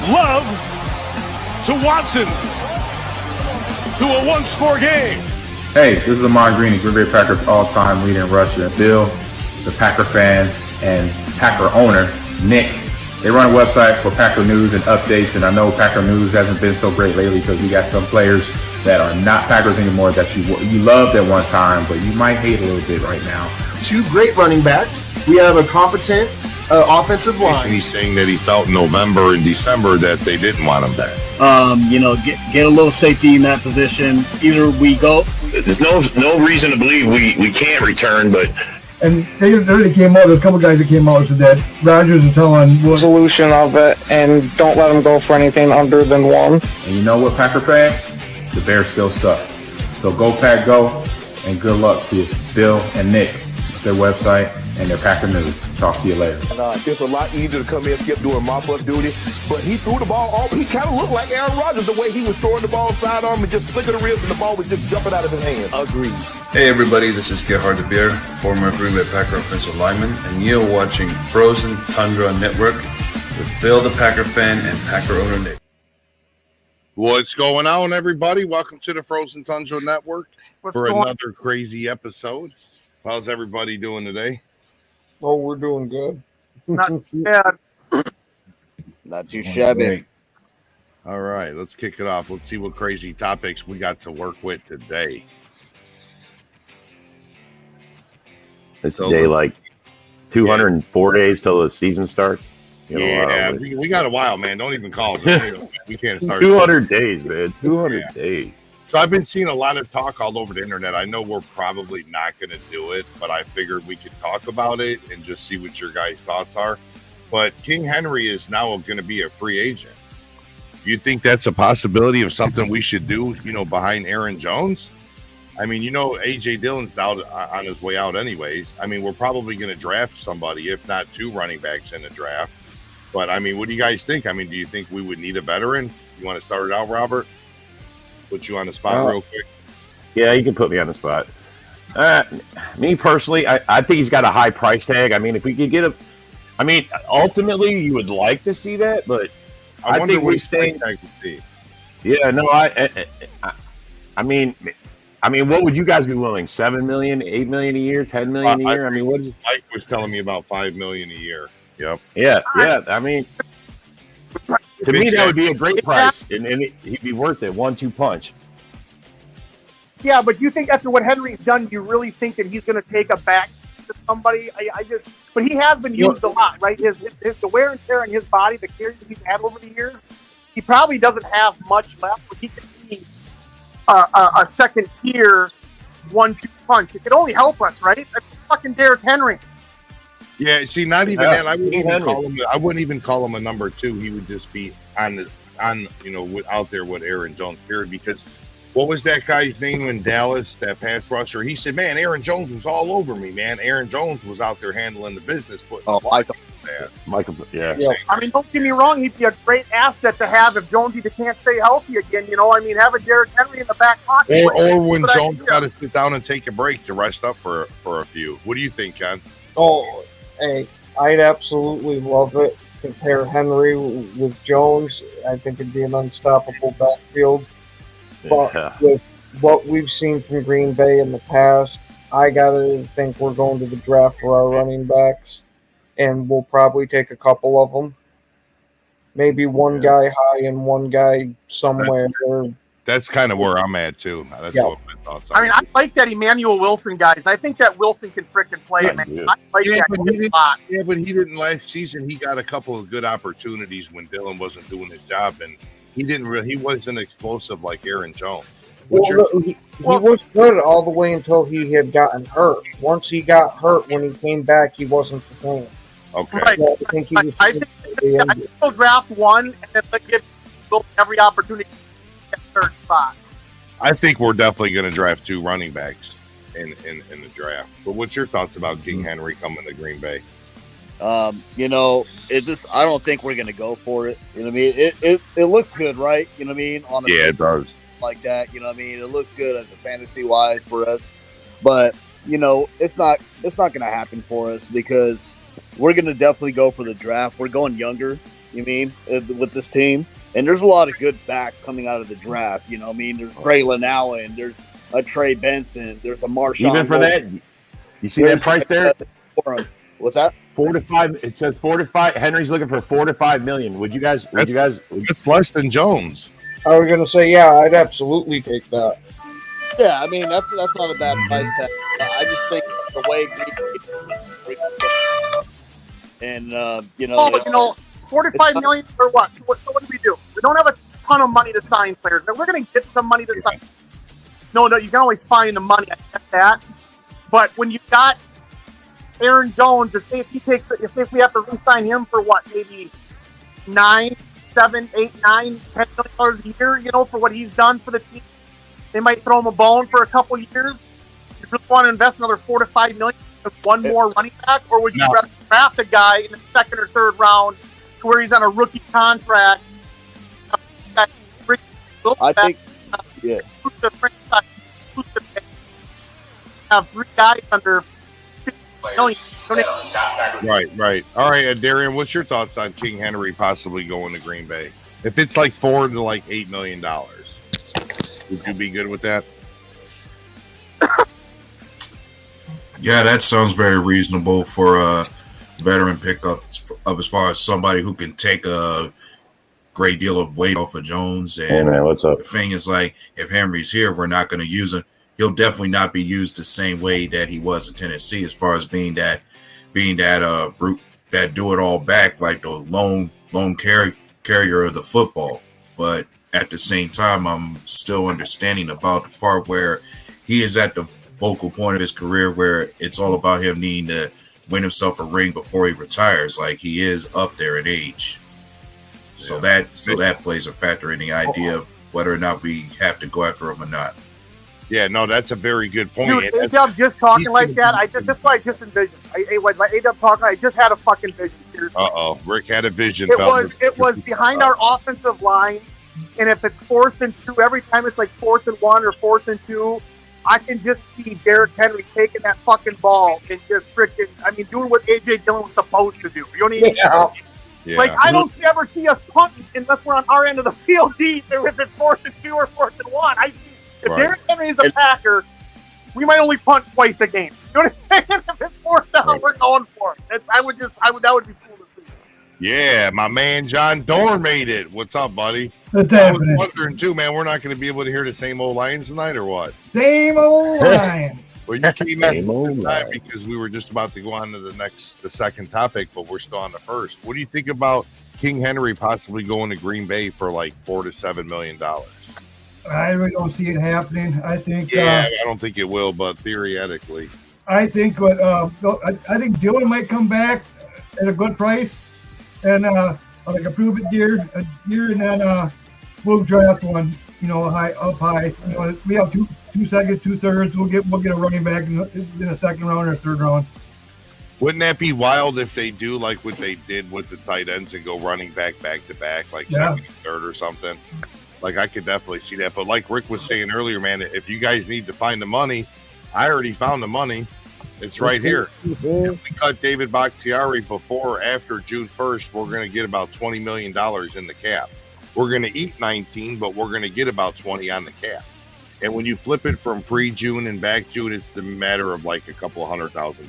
Love to Watson to a one-score game. Hey, this is Ahman Green, Green Bay Packers all-time leading rusher. Bill, the Packer fan and Packer owner, Nick, they run a website for Packer news and updates, and I know Packer news hasn't been so great lately because we got some players that are not Packers anymore that you loved at one time, but you might hate a little bit right now. 2 great running backs. We have a competent offensive line. He's saying that he felt in November and December that they didn't want him back. Get a little safety in that position. Either we go. There's no reason to believe we can't return, but. And they came out. There's a couple guys that came out and said that Rodgers is telling what solution of it, and don't let them go for anything under than 1. And you know what, Packer fans? The Bears still suck. So go Pack Go, and good luck to Bill and Nick with their website and their Packer news. Talk to you later. It's a lot easier to come in and skip doing mop-up duty, but he threw the ball all. He kind of looked like Aaron Rodgers the way he was throwing the ball sidearm and just flicking the ribs, and the ball was just jumping out of his hand. Agreed. Hey everybody, this is Gerhard de Beer, former Green Bay Packer offensive lineman, and you're watching Frozen Tundra Network with Bill the Packer fan and Packer owner Nick. What's going on, everybody? Welcome to the Frozen Tundra Network for another crazy episode. How's everybody doing today? Oh, we're doing good. Not bad. Not too shabby. All right, let's kick it off. Let's see what crazy topics we got to work with today. It's day like 204 days till the season starts. We got a while, man. Don't even call it. We can't start. 200 days, man. 200 days. So I've been seeing a lot of talk all over the internet. I know we're probably not going to do it, but I figured we could talk about it and just see what your guys' thoughts are. But King Henry is now going to be a free agent. Do you think that's a possibility of something we should do, behind Aaron Jones? I mean, A.J. Dillon's out on his way out anyways. I mean, we're probably going to draft somebody, if not 2 running backs in the draft. But, I mean, what do you guys think? I mean, do you think we would need a veteran? You want to start it out, Robert? Put you on the spot real quick. Yeah, you can put me on the spot. Me personally, I think he's got a high price tag. I mean, if we could get him, I mean, ultimately you would like to see that, but I think we stay. Yeah, no, I mean, what would you guys be willing? $7 million, $8 million a year, $10 million a year? I mean, what is? Mike was telling me about $5 million a year. Yep. Yeah. I mean, to me, that would be a great price, and he'd be worth it. 1-2 punch. Yeah, but you think after what Henry's done, you really think that he's going to take a back to somebody? But he has been used a lot, right? The wear and tear on his body, the care that he's had over the years, he probably doesn't have much left. But he can be a second tier 1-2 punch. It could only help us, right? That's fucking Derrick Henry. Yeah, see, not even that. I wouldn't even call him a number 2. He would just be out there with Aaron Jones, period. Because what was that guy's name in Dallas, that pass rusher? He said, man, Aaron Jones was all over me, man. Aaron Jones was out there handling the business. Michael, yeah. I mean, don't get me wrong. He'd be a great asset to have if Jones either can't stay healthy again. I mean, have a Derrick Henry in the back pocket. Or when Jones got to sit down and take a break to rest up for a few. What do you think, Ken? Oh, hey, I'd absolutely love it. Compare Henry with Jones. I think it'd be an unstoppable backfield. But with what we've seen from Green Bay in the past, I got to think we're going to the draft for our running backs, and we'll probably take a couple of them. Maybe one guy high and one guy somewhere. That's kind of where I'm at, too. That's what my thoughts are. I mean, I like that Emmanuel Wilson, guys. I think that Wilson can frickin' play, man. I like that a lot. Yeah, but he didn't last season. He got a couple of good opportunities when Dillon wasn't doing his job, and he wasn't explosive like Aaron Jones. He was good all the way until he had gotten hurt. Once he got hurt, when he came back, he wasn't the same. Okay. Right. So I think he'll draft one and then give every opportunity at third spot. I think we're definitely going to draft 2 running backs in the draft. But what's your thoughts about King Henry coming to Green Bay? It's just I don't think we're gonna go for it. You know what I mean? It looks good, right? You know what I mean? It does. Like that, you know what I mean? It looks good as a fantasy wise for us, but it's not gonna happen for us because we're gonna definitely go for the draft. We're going younger. You mean with this team, and there's a lot of good backs coming out of the draft. You know, I mean, there's Braylon Allen, there's a Trey Benson, there's a Marshawn. Even for that, you see that price there? What's that? 4 to 5. It says 4 to 5. Henry's looking for 4 to 5 million. Would you guys? It's less than Jones. I was going to say, yeah, I'd absolutely take that. Yeah, I mean that's not a bad price tag. I just think the way and you know, well, you know, 45 million or what? So what do we do? We don't have a ton of money to sign players. Now, we're going to get some money to sign. No, you can always find the money. I get that, but when you got Aaron Jones, if we have to re-sign him for what, maybe $9, $7, $8, $9, $10 million a year, you know, for what he's done for the team. They might throw him a bone for a couple years. You really want to invest another $4 to $5 million in one more running back, or would you rather draft a guy in the second or third round to where he's on a rookie contract? I think, yeah. Have 3 guys under $50 million. Right. All right, Darian, what's your thoughts on King Henry possibly going to Green Bay? If it's like $4 to like $8 million, would you be good with that? Yeah, that sounds very reasonable for a veteran pickup of as far as somebody who can take a great deal of weight off of Jones. And hey man, what's up? The thing is, like, if Henry's here, we're not going to use him. He'll definitely not be used the same way that he was in Tennessee, as far as being that brute, that do it all back, like the lone carrier of the football. But at the same time, I'm still understanding about the part where he is at the focal point of his career, where it's all about him needing to win himself a ring before he retires. Like, he is up there in age. So that plays a factor in the idea of whether or not we have to go after him or not. Yeah, no, that's a very good point. Dude, A-Dub just talking like that, that's what I just envisioned. My A-Dub talking, I just had a fucking vision, seriously. Uh-oh, Rick had a vision. It was behind our offensive line, and if it's 4th and 2, every time it's like 4th and 1 or 4th and 2, I can just see Derrick Henry taking that fucking ball and just freaking, doing what A.J. Dillon was supposed to do. You know what I mean? Yeah. Like, I don't ever see us punting unless we're on our end of the field deep, if it's 4th and 2 or 4th and 1. I see. If Derrick Henry is a Packer, we might only punt twice a game. You know what I'm saying? If it's 4th down, we're going for it. That would be cool to see. Yeah, my man John Dorn made it. What's up, buddy? I was wondering too, man. We're not going to be able to hear the same old Lions tonight, or what? Same old Lions. Well, you came in time because we were just about to go on to the second topic, but we're still on the first. What do you think about King Henry possibly going to Green Bay for like $4 to $7 million? I really don't see it happening. I think. Yeah, I don't think it will, but theoretically, I think I think Dillon might come back at a good price, and like a prove it year, and then we'll draft one. You know, up high. You know, we have two seconds, 2/3. We'll get a running back in a second round or a third round. Wouldn't that be wild if they do like what they did with the tight ends and go running back to back, like second and third or something? Like, I could definitely see that. But like Rick was saying earlier, man, if you guys need to find the money, I already found the money. It's right here. If we cut David Bakhtiari before or after June 1st, we're going to get about $20 million in the cap. We're going to eat 19, but we're going to get about 20 on the cap. And when you flip it from pre-June and back June, it's the matter of like a couple $100,000.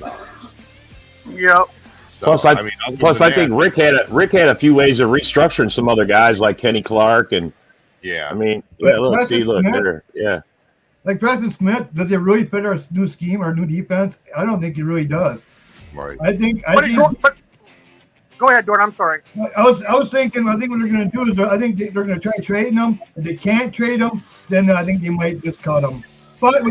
Yep. So, I think Rick had a few ways of restructuring some other guys like Kenny Clark and. Yeah, Like Preston Smith, does it really fit our new scheme, our new defense? I don't think it really does. Right. Go ahead, Dorn. I'm sorry. I was thinking. I think what they're going to do is I think they're going to try trading them. If they can't trade them, then I think they might just cut them. But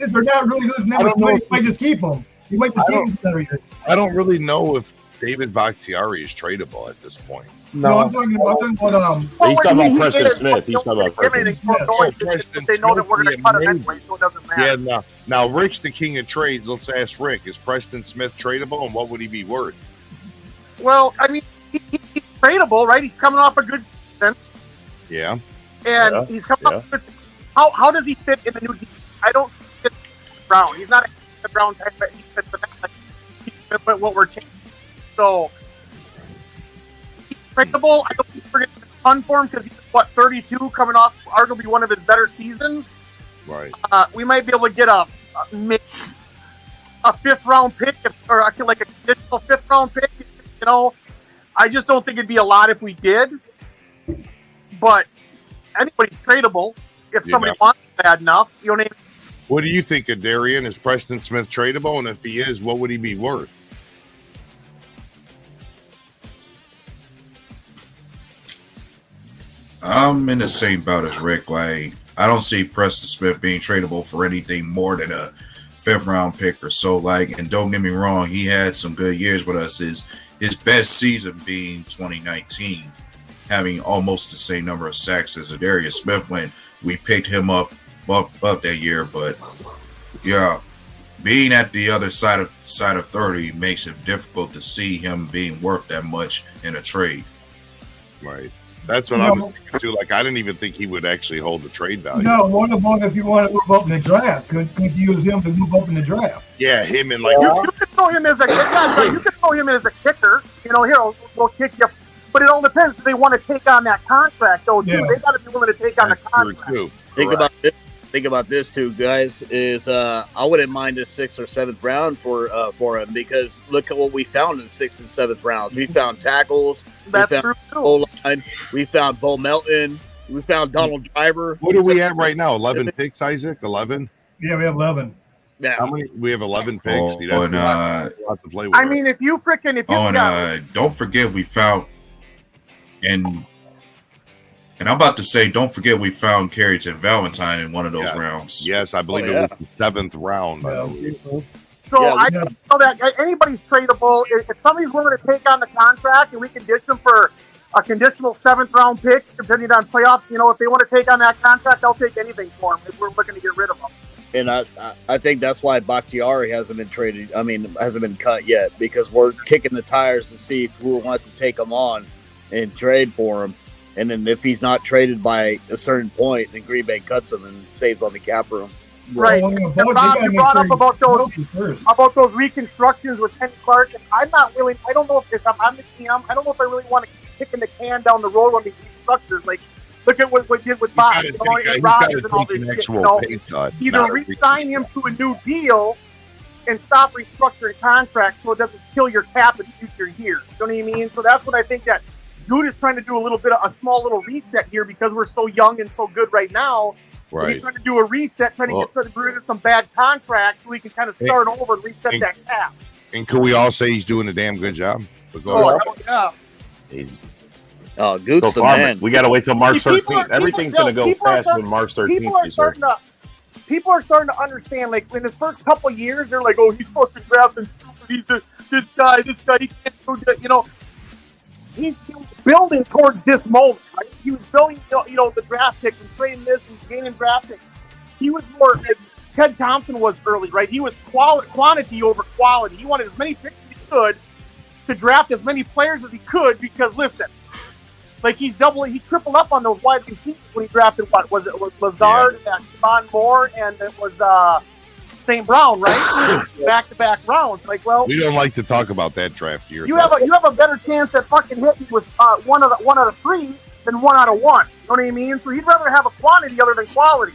if they're not really losing them, they might just keep them. You might just keep them every year. I don't really know if David Bakhtiari is tradable at this point. No, I'm talking about he's talking about Preston Smith. He's talking about Preston Smith. They know that we're going to cut him anyway, so it doesn't matter. Yeah, now Rick's the king of trades. Let's ask Rick: is Preston Smith tradable, and what would he be worth? Well, he's tradable, right? He's coming off a good season. Yeah. And he's coming off a good season. How does he fit in the new defense? I don't fit Brown. He's not a Brown type, but he fits what we're taking. So tradable. I don't think we're going to get a ton for him because he's 32, coming off arguably one of his better seasons. Right. We might be able to get a 5th round pick, or like a conditional 5th round pick. You know, I just don't think it'd be a lot if we did. But anybody's tradable if somebody wants it bad enough. You know what I mean? What do you think of Darian? Is Preston Smith tradable? And if he is, what would he be worth? I'm in the same boat as Rick. Like, I don't see Preston Smith being tradable for anything more than a 5th round pick or so. Like, and don't get me wrong, he had some good years with us. His best season being 2019, having almost the same number of sacks as Darius Smith when we picked him up that year. But yeah, being at the other side of 30 makes it difficult to see him being worth that much in a trade. Right. That's what I was thinking too. Like, I didn't even think he would actually hold the trade value. No, what about if you want to move up in the draft? Could you use him to move up in the draft? Yeah, him and like you can throw him as a kicker. You know, here we'll kick you. But it all depends. Do they want to take on that contract though? Too? Yeah. They got to be willing to take on the contract. Think about this too, guys. Is I wouldn't mind a 6th or 7th round for him because look at what we found in 6th and 7th rounds. We found tackles. That's we found true O-line. We found Bo Melton. We found Donald Driver. What are we at right now? 11 picks, Isaac? 11? Yeah, we have 11. Yeah. How many? We have 11 picks. Oh, Dude, that's and, a lot to play with. I mean, if you don't forget we found and I'm about to say, don't forget we found Carrington Valentine in one of those rounds. Yes, I believe it was the 7th round. So I know that anybody's tradable. If somebody's willing to take on the contract and we condition for a conditional 7th round pick, depending on playoffs, you know, if they want to take on that contract, I'll take anything for them if we're looking to get rid of them. And I think that's why Bakhtiari hasn't been traded. I mean, hasn't been cut yet because we're kicking the tires to see who wants to take him on and trade for him. And then if he's not traded by a certain point, then Green Bay cuts him and saves on the cap room. Right. Rob, you brought up about those reconstructions with Kenny Clark. And I'm not willing. I don't know if I'm the GM. I don't know if I really want to keep kicking the can down the road on these restructures. Like, look at what we did with Bob and Rodgers and all this shit. You know, either re-sign him to a new deal and stop restructuring contracts so it doesn't kill your cap in future years. You know what I mean? So that's what I think that Good is trying to do a small little reset here because we're so young and so good right now. Right. He's trying to do a reset, trying to get rid of some bad contracts so we can kind of start over and reset that cap. And could we all say he's doing a damn good job? Yeah. He's Good's the man. We got to wait till March 13th. Everything's going to go fast when March 13th. People are starting to understand. Like in his first couple of years, they're like, "Oh, he's fucking drafting stupid. This guy, he can't do that." You know. He was building towards this moment, right? He was building, the draft picks and trading this and gaining draft picks. He was more, Ted Thompson was early, right? He was quantity over quality. He wanted as many picks as he could to draft as many players as he could because, listen, like he tripled up on those wide receivers when he drafted, what was it? Lazard and Von Moore, and it was St. Brown, right? Back-to-back rounds. Like, well, we don't like to talk about that draft year. You have a better chance at fucking hitting with one out of 3 than 1 out of 1. You know what I mean? So you'd rather have a quantity other than quality.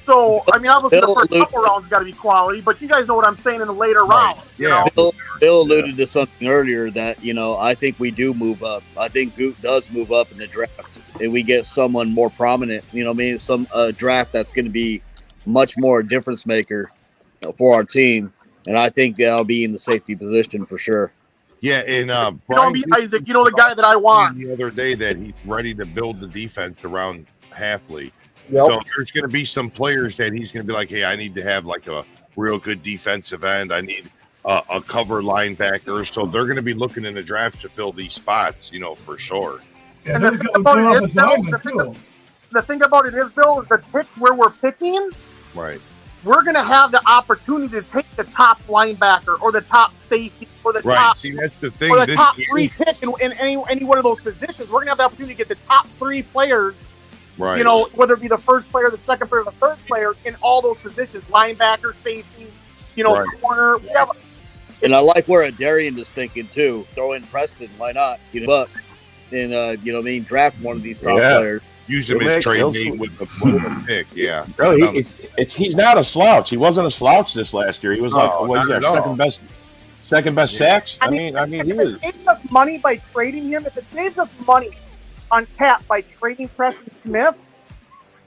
So I mean, obviously the first couple rounds got to be quality, but you guys know what I'm saying in the later rounds. Yeah. Bill alluded to something earlier that I think we do move up. I think Goot does move up in the draft, and we get someone more prominent. You know what I mean? Some draft that's going to be much more difference maker for our team, and I think that'll be in the safety position for sure. Yeah, and Isaac, the guy that I want. The other day that he's ready to build the defense around Halfley. Yep. So there's going to be some players that he's going to be like, hey, I need to have like a real good defensive end. I need a cover linebacker. So they're going to be looking in the draft to fill these spots, for sure. Yeah, and the thing about it is, Bill, is the picks where we're picking. Right. We're going to have the opportunity to take the top linebacker or the top safety or the top. See, that's the thing. Or the top 3 pick in any one of those positions. We're going to have the opportunity to get the top 3 players. Right. Whether it be the first player, the second player, the third player in all those positions, linebacker, safety, corner. And I like where Darian is thinking too. Throw in Preston, why not? But and you know what I mean, draft one of these top players. Use him as trade bait with the pick. Yeah, bro, he's not a slouch. He wasn't a slouch this last year. He was second best sacks. I mean, he was. If it saves us money by trading him, if it saves us money on cap by trading Preston Smith,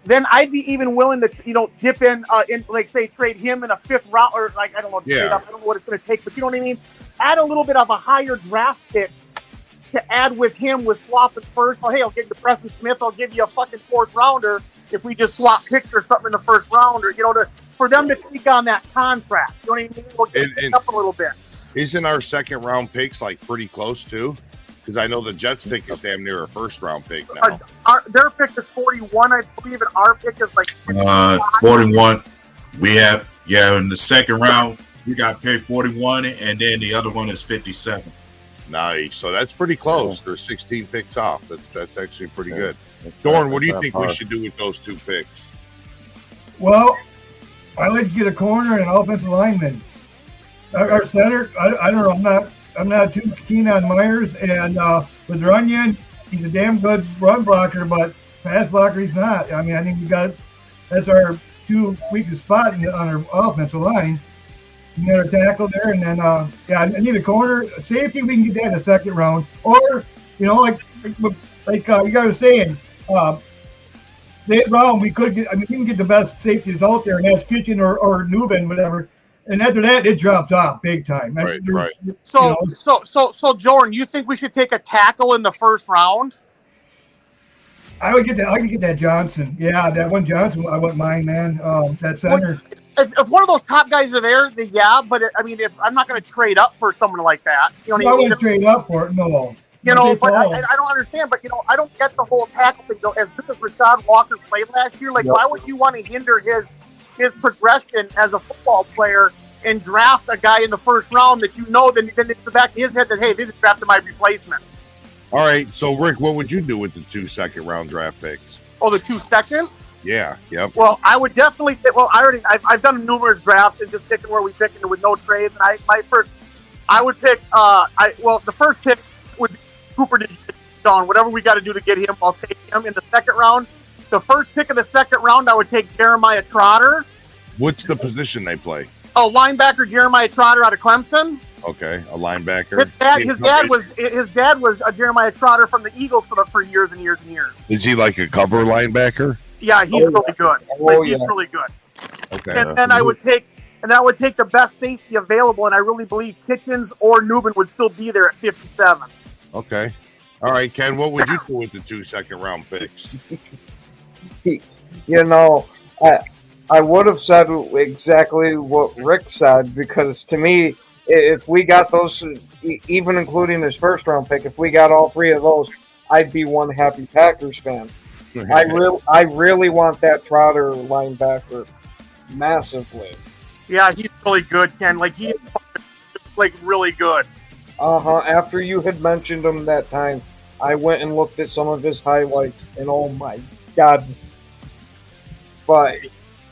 then I'd be even willing to, dip in like say trade him in a 5th round or like I don't know, trade up. I don't know what it's going to take, but you know what I mean. Add a little bit of a higher draft pick to add with him with swapping first. Oh, hey, I'll give you Preston Smith. I'll give you a fucking 4th rounder if we just swap picks or something in the 1st round, or for them to take on that contract. You know what I mean? We'll get it up a little bit. Isn't our 2nd round picks like pretty close too? Because I know the Jets pick is damn near a 1st round pick now. Their pick is 41, I believe, and our pick is like 41. We have in the 2nd round we got pick 41, and then the other one is 57. Nice. So that's pretty close. They're 16 picks off. That's actually pretty good. Dorn, what do you think we should do with those 2 picks? Well, I like to get a corner and an offensive lineman. Our center, I don't know. I'm not too keen on Myers, and with Runyon, he's a damn good run blocker, but pass blocker he's not. I mean, I think that's our 2 weakest spot on our offensive line. You got a tackle there, and then I need a corner, safety. We can get that in the 2nd round, or like you guys were saying, 8th round we could get. I mean, we can get the best safeties out there, and that's Kitchen or Nubin, whatever. And after that, it dropped off big time. Right. So, Jordan, you think we should take a tackle in the 1st round? I would get that. I could get that Johnson. Yeah, that one Johnson. I wouldn't mind, man. That center. If one of those top guys are there, then yeah. But if I'm not going to trade up for someone like that, I wouldn't trade up for it. No. But I don't understand. But I don't get the whole tackle thing though. As good as Rashad Walker played last year, why would you want to hinder his progression as a football player and draft a guy in the 1st round that then it's the back of his head that, hey, this is drafting my replacement. All right, so Rick, what would you do with the 2 2nd round draft picks? Oh, the 2 seconds? Yeah, yep. Well, I would definitely I've done numerous drafts and just picking where we pick it with no trades. And I would pick the first pick would be Cooper DeJean. Whatever we got to do to get him, I'll take him in the 2nd round. The first pick of the 2nd round, I would take Jeremiah Trotter. What's the position they play? Oh, linebacker Jeremiah Trotter out of Clemson. Okay, a linebacker. His dad was a Jeremiah Trotter from the Eagles for years and years and years. Is he like a cover linebacker? Yeah, he's really good. He's really good. Okay. And then I would take the best safety available, and I really believe Kitchens or Nubin would still be there at 57. Okay. All right, Ken, what would you do with the 2 2nd round picks? I would have said exactly what Rick said, because to me, if we got those, even including his 1st round pick, if we got all 3 of those, I'd be one happy Packers fan. I really want that Trotter linebacker massively. Yeah, he's really good, Ken. He's really good. After you had mentioned him that time, I went and looked at some of his highlights, and oh my God. But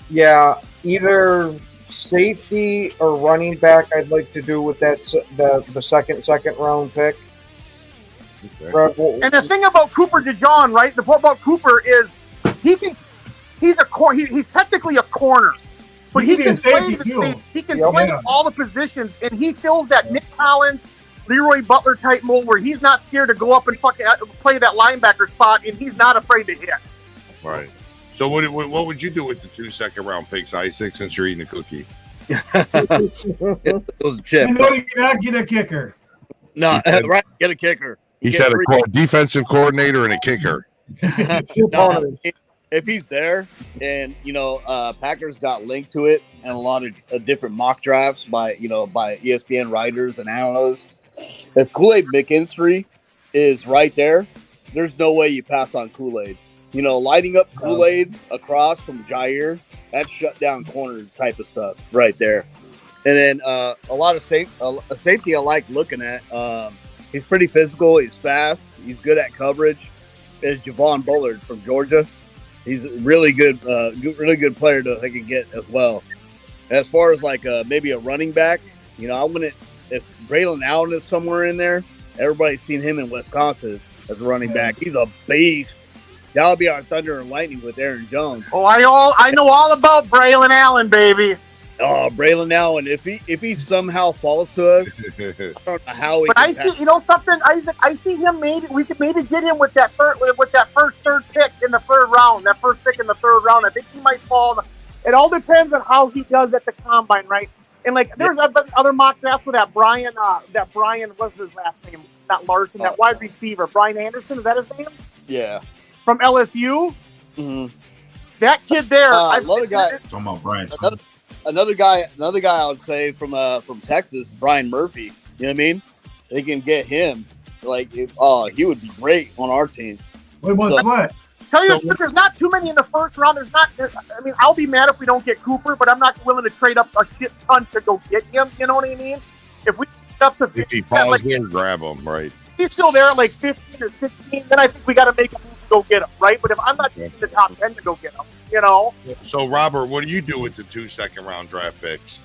yeah, either safety or running back I'd like to do with that the second round pick. Okay. And the thing about Cooper DeJean, right? The part about Cooper is he's technically a corner, but he can play all the positions, and he fills that Nick Collins, Leroy Butler type mold where he's not scared to go up and fucking play that linebacker spot, and he's not afraid to hit. Right. So what would you do with the 2 2nd round picks, Isaac, since you're eating a cookie? It was a chip. You cannot get a kicker. No, right, get a kicker. He said a defensive coordinator and a kicker. If he's there, and Packers got linked to it, and a lot of different mock drafts by ESPN writers and analysts. If Kool-Aid McKinstry is right there, there's no way you pass on Kool-Aid. Lighting up Kool-Aid across from Jair, that's shut down corner type of stuff right there. And then a lot of safety I like looking at. He's pretty physical. He's fast. He's good at coverage. Is Javon Bullard from Georgia. He's a really good player to I can get as well. As far as maybe a running back, I wouldn't. If Braylon Allen is somewhere in there, everybody's seen him in Wisconsin. as a running back. He's a beast. That'll be our Thunder and Lightning with Aaron Jones. Oh, I know all about Braylon Allen, baby. Oh, Braylon Allen, if he somehow falls to us, I don't know how. But I see, you know something, Isaac. I see him. Maybe we could get him with that first third pick in the third round. That first pick in the third round. I think he might fall. It all depends on how he does at the combine, right? And like, there's other mock drafts with that Brian. What's his last name? Not Larson. That wide receiver, Brian Anderson. Is that his name? Yeah. From LSU. Mm-hmm. That kid there. Another guy. Talking about Brian. Another guy I would say from Texas, Brian Murphy. You know what I mean? They can get him. Like, he would be great on our team. What? Tell you the truth, there's not too many in the first round. I mean, I'll be mad if we don't get Cooper, but I'm not willing to trade up a shit ton to go get him. You know what I mean? If we get up to 50, if he falls in, grab him, right? He's still there at like 15 or 16, then I think we got to make a move to go get him, right? But if I'm not in the top 10 to go get him, you know? So, Robert, what do you do with the 2 second-round draft picks?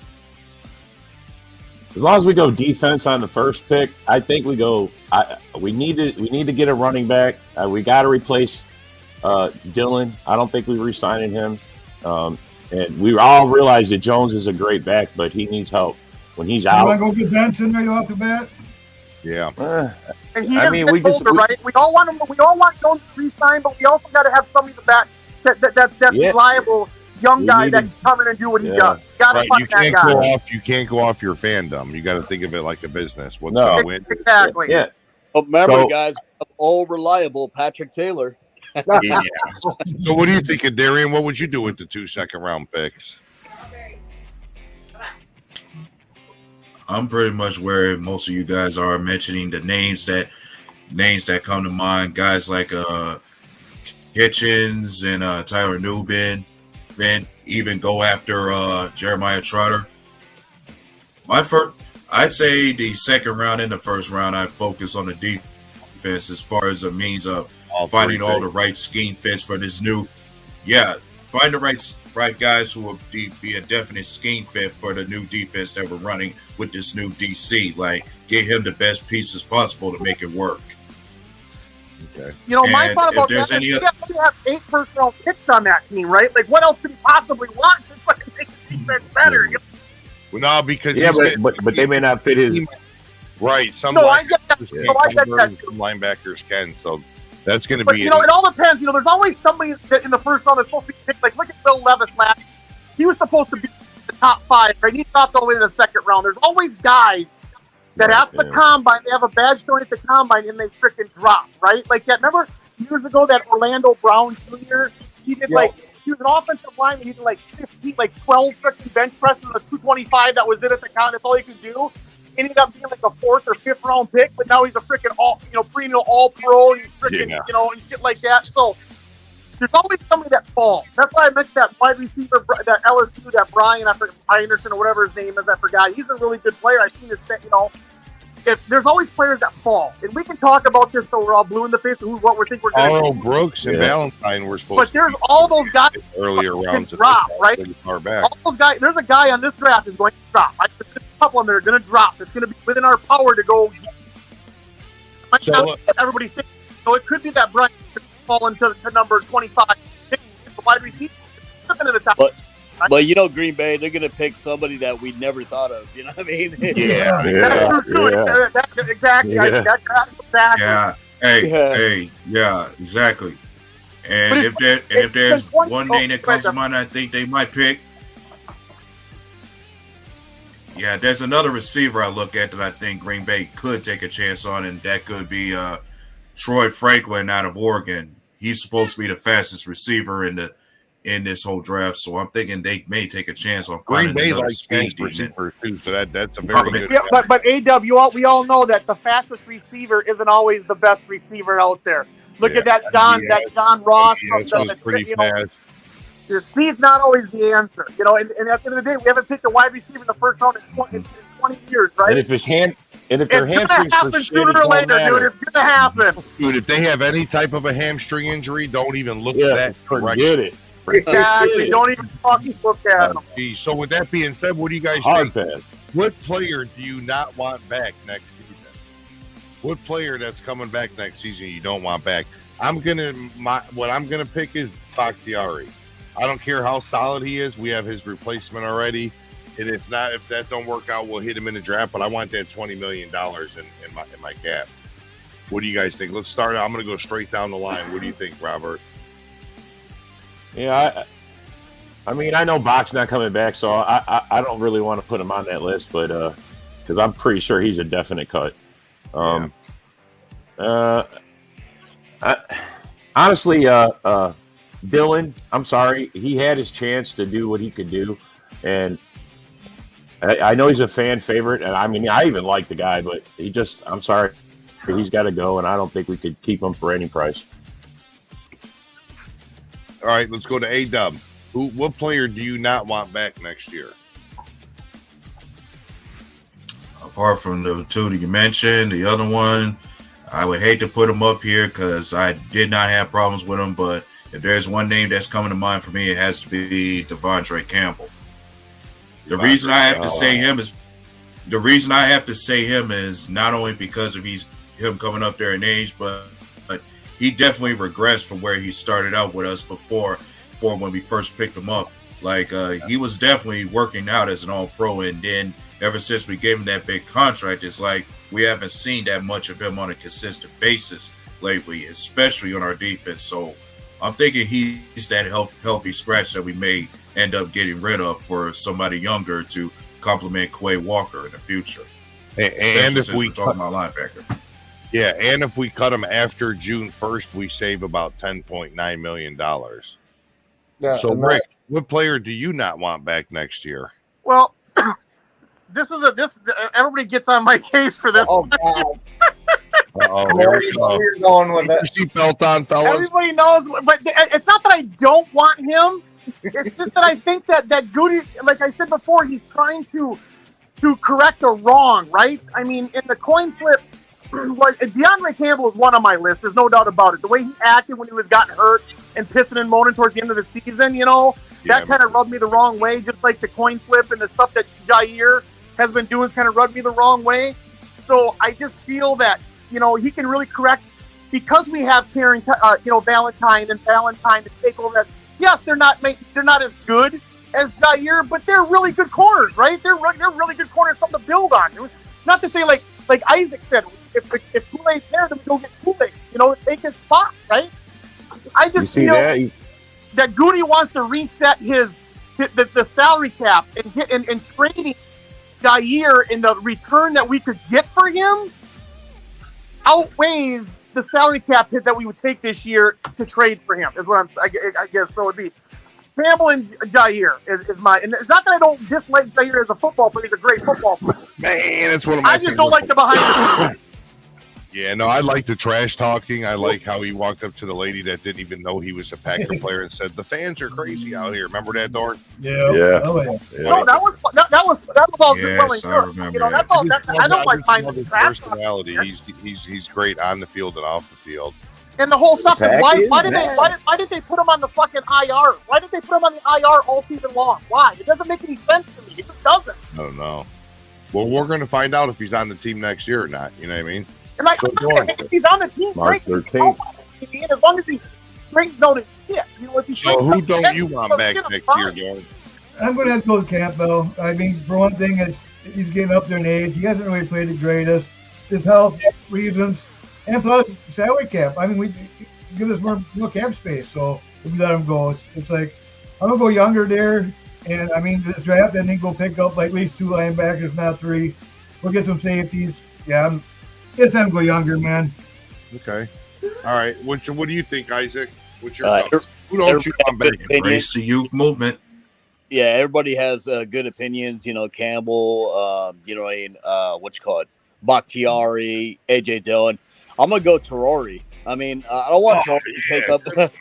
As long as we go defense on the first pick, I think we go. We need to get a running back. We got to replace Dylan. I don't think we're re-signing him. And we all realize that Jones is a great back, but he needs help when he's out. You want to go get Benson right off the bat? Yeah. And he doesn't get older, right? We all want him. We all want Jones to re-sign, but we also got to have somebody in the back that's reliable, young guy that can come in and do what he does. Right. You can't go off your fandom. You got to think of it like a business. What's going to win? Exactly. Yeah. But remember, guys, all reliable Patrick Taylor. Yeah. So, what do you think, Darian? What would you do with the 2 second-round picks? I'm pretty much where most of you guys are mentioning the names that come to mind. Guys like Hitchens and Tyler Newbin, and even go after Jeremiah Trotter. I'd say the second round and the first round, I focus on the defense as far as a means of finding all the right scheme fits for this new. Yeah, find the right guys who will be a definite scheme fit for the new defense that we're running with this new DC. Like, get him the best pieces possible to make it work. Okay. You know, my thought about that is we have 8 first-round picks on that team, right? Like, what else could he possibly want to fucking make the defense better? Well, no, because but they may not fit his. Right. Some I get that. Some linebackers can. So that's going to be. You know, it all depends. You know, there's always somebody that in the first round that's supposed to be picked. Like, look at Will Levis last year. He was supposed to be the top 5, right? He dropped all the way to the second round. There's always guys that after the combine, they have a bad showing at the combine and they freaking drop, right? Like that. Remember years ago that Orlando Brown Jr. He did he was an offensive lineman. He did like 12 freaking bench presses, a 225 that was it at the count. That's all he could do. Ended up being like a 4th or 5th round pick, but now he's a freaking perennial all pro and he's freaking and shit like that. So there's always somebody that falls. That's why I mentioned that wide receiver, that LSU, that Brian Anderson or whatever his name is. I forgot. He's a really good player. I've seen his, if there's always players that fall, and we can talk about this till we're all blue in the face of what we think we're going to do. Brooks and Valentine were supposed. But there's all those guys earlier rounds drop, right? Far back. All those guys. There's a guy on this draft is going to drop. There's a couple of them that are going to drop. It's going to be within our power to go. Everybody thinks. So it could be that Brian could fall into number 25, the wide receiver, into the top. But you know, Green Bay, they're going to pick somebody that we never thought of. You know what I mean? Yeah. That's true, too. Yeah. Exactly. Yeah. Yeah. Hey. Yeah. Exactly. And if there's one name that comes to mind, I think they might pick. Yeah, there's another receiver I look at that I think Green Bay could take a chance on, and that could be Troy Franklin out of Oregon. He's supposed to be the fastest receiver in this whole draft, so I'm thinking they may take a chance on finding another speed receiver too. So that's a very good. Yeah, but AW, we all know that the fastest receiver isn't always the best receiver out there. Look at that John Ross. Pretty fast. Your speed's not always the answer, and at the end of the day, we haven't picked a wide receiver in the first round in 20 years, right? And if their it's hamstrings gonna happen sooner or later, dude. It's gonna happen, dude. If they have any type of a hamstring injury, don't even look at that. Forget it. Exactly. Don't even fucking look at them. So with that being said, what do you guys think? What player do you not want back next season? what player that's coming back next season you don't want back? What I'm gonna pick is Bakhtiari. I don't care how solid he is. We have his replacement already. And if that don't work out, we'll hit him in the draft. But I want that $20 million in my cap. What do you guys think? Let's start. I'm going to go straight down the line. What do you think, Robert? Yeah, I mean, I know Bach's not coming back, so I don't really want to put him on that list, but because I'm pretty sure he's a definite cut. Honestly, Dylan, I'm sorry, he had his chance to do what he could do, and I know he's a fan favorite, and I mean, I even like the guy, but I'm sorry, he's got to go, and I don't think we could keep him for any price. All right, let's go to A-Dub. What player do you not want back next year? Apart from the two that you mentioned, the other one, I would hate to put him up here because I did not have problems with him, but if there's one name that's coming to mind for me, it has to be Devondre Campbell. The reason I have to say him is not only because of him coming up there in age, but he definitely regressed from where he started out with us before when we first picked him up. Like he was definitely working out as an all-pro, and then ever since we gave him that big contract, it's like we haven't seen that much of him on a consistent basis lately, especially on our defense. So I'm thinking he's that healthy scratch that we may end up getting rid of for somebody younger to complement Quay Walker in the future. And if we talk about linebacker. Yeah, and if we cut him after June 1st, we save about $10.9 million. Yeah, so, Rick, what player do you not want back next year? Well, everybody gets on my case for this. Oh, God. Here we go. You're going with it. Seatbelt on, fellas. Everybody knows, but it's not that I don't want him. It's just that I think that Goody, like I said before, he's trying to correct a wrong, right? I mean, in the coin flip, DeAndre Campbell is one on my list. There's no doubt about it. The way he acted when he was gotten hurt and pissing and moaning towards the end of the season, that kind of rubbed me the wrong way. Just like the coin flip and the stuff that Jair has been doing has kind of rubbed me the wrong way. So I just feel that he can really correct, because we have Valentine and Valentine to take over that. Yes, they're not as good as Jair, but they're really good corners, right? They're really good corners, something to build on. Not to say like Isaac said, if Kool-Aid's there, then we go get Kool-Aid, take his spot, right? I just feel that Goody wants to reset the salary cap and trading Jair in the return that we could get for him outweighs the salary cap hit that we would take this year to trade for him, is what I guess. So it'd be Campbell and Jair is my, and it's not that I don't dislike Jair as a football player. He's a great football player. Man, it's one of my I just don't like the behind the scenes. Yeah, no, I like the trash talking. I like how he walked up to the lady that didn't even know he was a Packer player and said, "The fans are crazy out here." Remember that, Dorn? Yeah. Oh, yeah. No, that was all good. Well and I good. remember That's all. I don't like finding his trash. personality. He's great on the field and off the field. And the whole stuff is why did they put him on the fucking IR? Why did they put him on the IR all season long? Why? It doesn't make any sense to me. It just doesn't. I don't know. Well, we're going to find out if he's on the team next year or not. You know what I mean? And if he's on the team, March great. 13th. As long as he straightens out his shit. If he So who don't you want back next year, Dorn? I'm going to have to go with Campbell. I mean, for one thing, he's getting up there in age. He hasn't really played the greatest. His health reasons, and plus salary cap. I mean, we give us more cap space. So if we let him go, it's like I'm gonna go younger there. And I mean, the draft, I think we'll pick up like at least 2 linebackers, not 3. We'll get some safeties. Yeah, it's time to go younger, man. Okay. All right. What do you think, Isaac? What's your thoughts? Who don't you want back? Embrace the youth movement. Yeah, everybody has good opinions. Campbell. Bakhtiari, AJ Dillon. I'm gonna go Terori. I mean, I don't want Terori to take up. I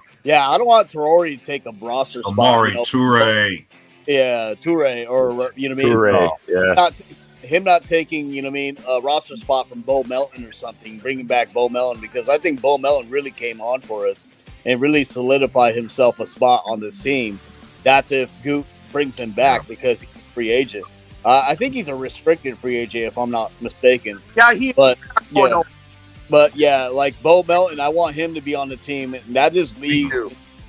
don't want Terori to take a roster spot. Amari Toure. Yeah, Toure, or you know what I mean. Yeah. Not taking a roster spot from Bo Melton or something, bringing back Bo Melton, because I think Bo Melton really came on for us and really solidified himself a spot on this team. That's if Goot brings him back because he's a free agent. I think he's a restricted free agent, if I'm not mistaken. Yeah, But yeah, But yeah, like Bo Melton, I want him to be on the team, and that just leaves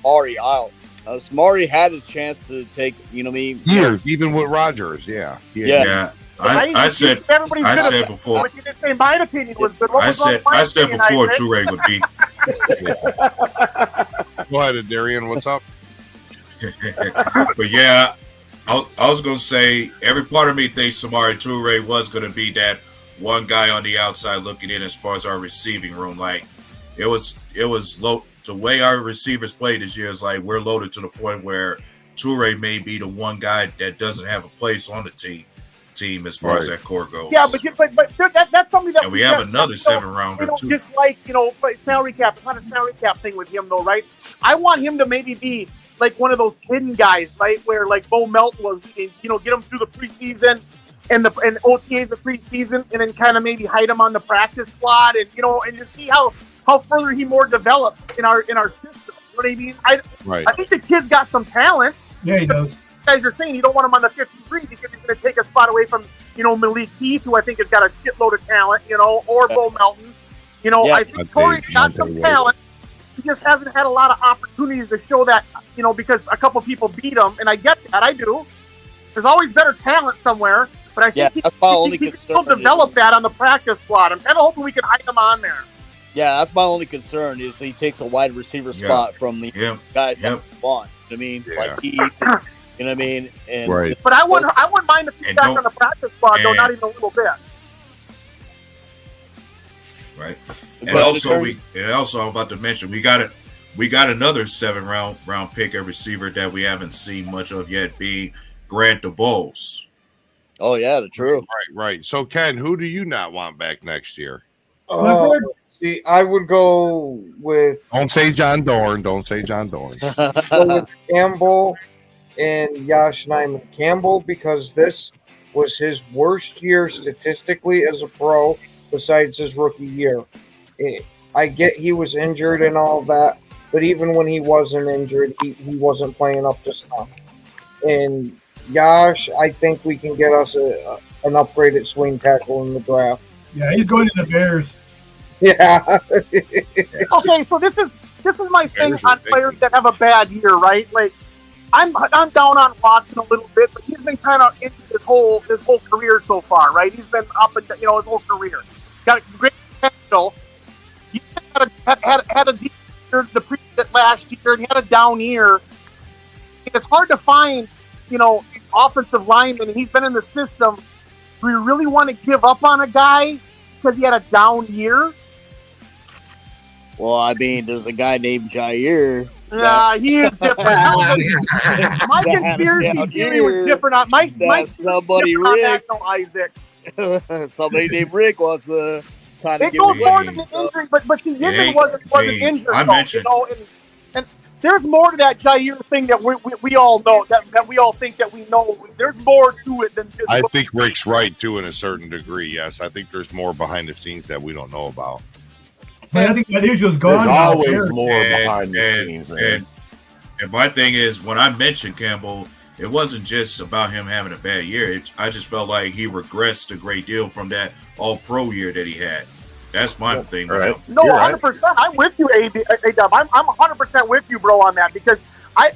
Smari out. Smari had his chance to take, you know what I mean? Years, even with Rodgers, yeah. I said before. But you didn't say my opinion was good. I said before Toure would be. Go ahead, Darian. What's up? But yeah, I was going to say every part of me thinks Samori Toure was going to be that one guy on the outside looking in as far as our receiving room. Like it was low. The way our receivers played this year is like we're loaded to the point where Toure may be the one guy that doesn't have a place on the team as far as that core goes. Yeah, but that's something that we have another 7-rounder too. Just like salary cap. It's not a salary cap thing with him though, right? I want him to maybe be like one of those hidden guys, right? Where like Bo Melton was, get him through the preseason and OTAs the preseason, and then kind of maybe hide him on the practice squad, and and just see how further he more develops in our system. You know what I mean? I think the kid's got some talent. Yeah, he does. You guys are saying you don't want him on the 53 because he's going to take a spot away from, Malik Heath, who I think has got a shitload of talent, or Bo Melton. I think Torrey's got some talent. He just hasn't had a lot of opportunities to show that, because a couple people beat him, and I get that. I do. There's always better talent somewhere, but I think he can still develop that on the practice squad. I'm kind of hoping we can hide him on there. Yeah, that's my only concern is he takes a wide receiver spot from the guys that want. I mean, like Heath, you know what I mean? And, But I wouldn't mind if he's back on the practice squad, though, not even a little bit. Right. And also I'm about to mention we got another 7-round pick, a receiver that we haven't seen much of yet, being Grant DeBose. Oh yeah, the true. Right. So Ken, who do you not want back next year? See, I would go with. Don't say John Dorn. Go with Campbell and Josh Nyman. Campbell, because this was his worst year statistically as a pro, besides his rookie year. I get he was injured and all that, but even when he wasn't injured, he wasn't playing up to snuff. And Josh, I think we can get us an upgraded swing tackle in the draft. Yeah, he's going to the Bears. Yeah. Okay, so this is my thing on players that have a bad year, right? Like, I'm down on Watson a little bit, but he's been kind of injured his whole career so far, right? He's been up and his whole career. Got a great potential. He had a deep year last year, and he had a down year. It's hard to find, offensive lineman, and he's been in the system. Do we really want to give up on a guy because he had a down year? Well, I mean, there's a guy named Jair. Yeah, he is different. My conspiracy theory was different. My somebody Rick. On that, no, Isaac. Somebody named Rick was kind of. It goes more than the injury, but see, Yinden wasn't injured. I mentioned. And there's more to that Jair thing that we all know, that we all think that we know. There's more to it than just. I think Rick's right too, in a certain degree. Yes, I think there's more behind the scenes that we don't know about. I think that issue's gone. There's always more behind the scenes, man. And my thing is, when I mentioned Campbell, it wasn't just about him having a bad year. I just felt like he regressed a great deal from that All-Pro year that he had. That's my thing. Right. No, 100%. I'm with you, A-Dub. I'm 100% with you, bro, on that, because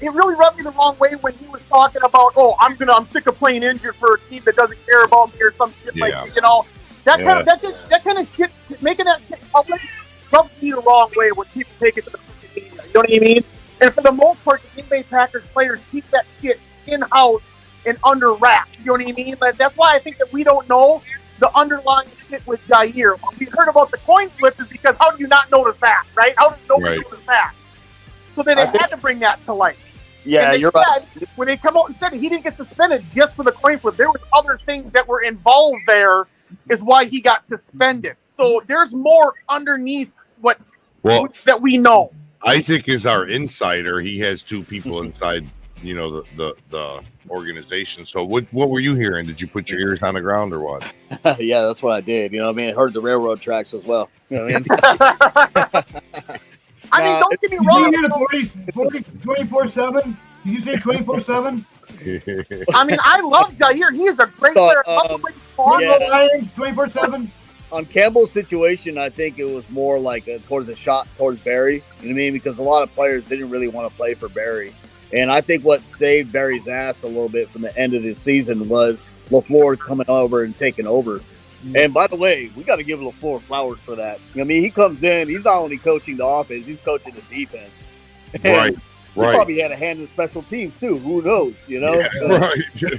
it really rubbed me the wrong way when he was talking about, I'm sick of playing injured for a team that doesn't care about me or some shit like that kind of shit, making that shit public rubs me the wrong way when people take it to the media. You know what I mean? And for the most part, the Green Bay Packers players keep that shit in-house and under wraps. You know what I mean? But that's why I think that we don't know the underlying shit with Jair. What we heard about the coin flip is because how do you not notice that, right? How does nobody notice that? So then they had to bring that to light. Yeah, you're right. When they come out and said he didn't get suspended just for the coin flip, there was other things that were involved there is why he got suspended. So there's more underneath that we know. Isaac is our insider. He has two people inside, the organization. So what were you hearing? Did you put your ears on the ground or what? Yeah, that's what I did. I heard the railroad tracks as well. You know what I mean? I mean, don't get me wrong. Did you hear 24/7? Did you say 24/7? I mean, I love Jair. He is a great player. The Lions 24/7. on Campbell's situation, I think it was more like towards a shot towards Barry. You know what I mean? Because a lot of players didn't really want to play for Barry. And I think what saved Barry's ass a little bit from the end of the season was LaFleur coming over and taking over. And by the way, we got to give LaFleur flowers for that. I mean, he comes in, he's not only coaching the offense, he's coaching the defense. And he probably had a hand in special teams too. Who knows? You know, but you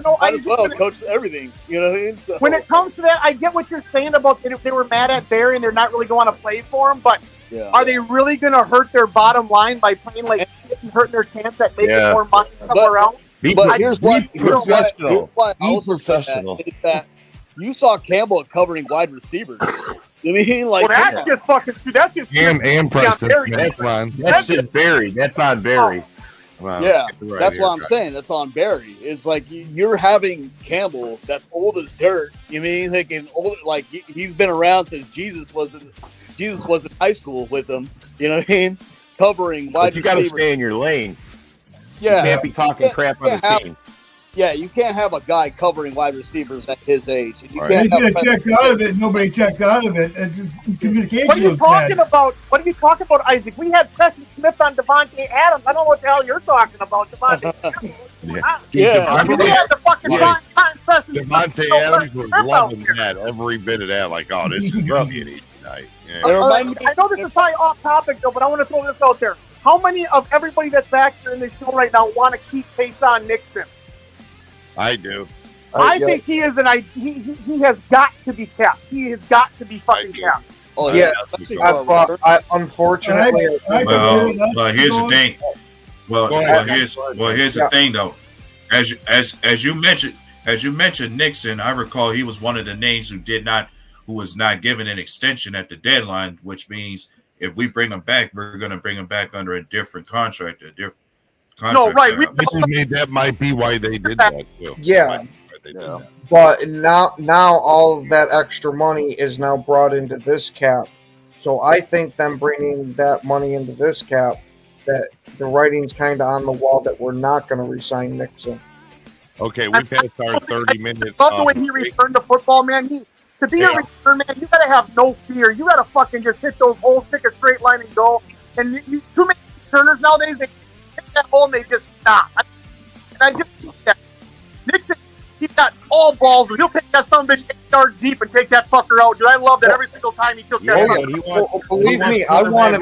know, might as well coach everything. You know what I mean? So, when it comes to that, I get what you're saying about they were mad at Barry and they're not really going to play for him. But are they really going to hurt their bottom line by playing like shit and hurting their chance at making more money somewhere else? But here's what professional. Be professional. You saw Campbell covering wide receivers. I mean, like, well, that's just fucking. That's just and Preston. That's fine. That's just Barry. That's on Barry. Wow. Yeah, that's what I'm saying. That's on Barry. It's like you're having Campbell that's old as dirt. You mean like he's been around since Jesus was in high school with him. You know what I mean? Covering wide. But you got to stay in your lane. Yeah, you can't be talking crap on the team. Yeah, you can't have a guy covering wide receivers at his age. You can't checked out of it. Nobody checked out of it. Communication. What are you talking about? What are you talking about, Isaac? We had Preston Smith on Devontae Adams. I don't know what the hell you're talking about, Devontae. Yeah. We had the fucking time Preston Smith. Devontae Adams was loving that every bit of that. Like, oh, this is gonna be an easy night. Yeah. I know this is probably off topic though, but I want to throw this out there. How many of everybody that's back here in this show right now want to keep Payson Nixon? I do. I think he is he has got to be kept. He has got to be fucking kept. Oh yeah, unfortunately. Well, here's the thing. Here's the thing though. As you mentioned Nixon, I recall he was one of the names who was not given an extension at the deadline, which means if we bring him back, we're going to bring him back under a different contract, No, right. That might be why they did that too. Yeah. But now all of that extra money is now brought into this cap. So I think them bringing that money into this cap, that the writing's kind of on the wall that we're not going to re-sign Nixon. Okay, we passed our 30 minutes. I love the way he returned to football, man. To be a return man, you got to have no fear. You got to fucking just hit those holes, pick a straight line and go. And too many returners nowadays, they hit that hole and they just stop. And I just think that Nixon, he's got all balls. He'll take that son of a bitch 8 yards deep and take that fucker out, dude. I love that every single time he took that. Believe me, I want him.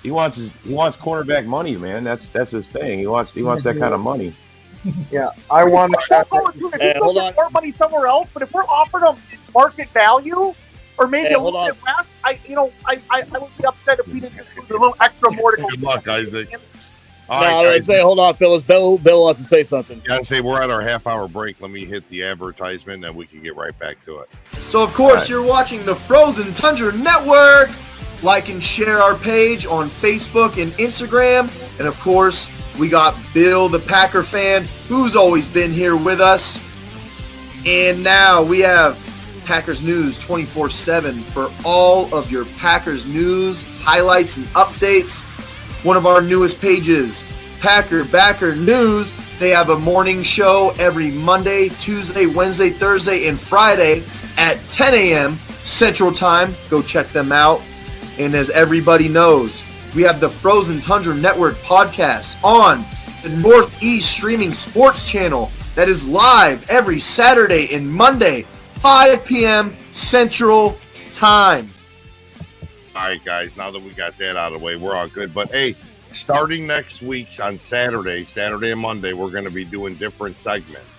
He wants quarterback money, man. That's his thing. He wants that kind of money. Yeah, I want that. Hold on. More money somewhere else, but if we're offering him market value or maybe a little bit less, I would be upset if we didn't include a little extra more to go. Good luck, Isaac. Hold on, Phyllis. Bill wants to say something. Gotta say, we're at our half-hour break. Let me hit the advertisement, and we can get right back to it. So, of course, you're watching the Frozen Tundra Network. Like and share our page on Facebook and Instagram. And, of course, we got Bill, the Packer fan, who's always been here with us. And now we have Packers News 24/7 for all of your Packers news, highlights, and updates. One of our newest pages, PackerBacker News. They have a morning show every Monday, Tuesday, Wednesday, Thursday, and Friday at 10 a.m. Central Time. Go check them out. And as everybody knows, we have the Frozen Tundra Network podcast on the Northeast Streaming Sports Channel that is live every Saturday and Monday, 5 p.m. Central Time. All right, guys, now that we got that out of the way, we're all good. But, hey, starting next week on Saturday and Monday, we're going to be doing different segments.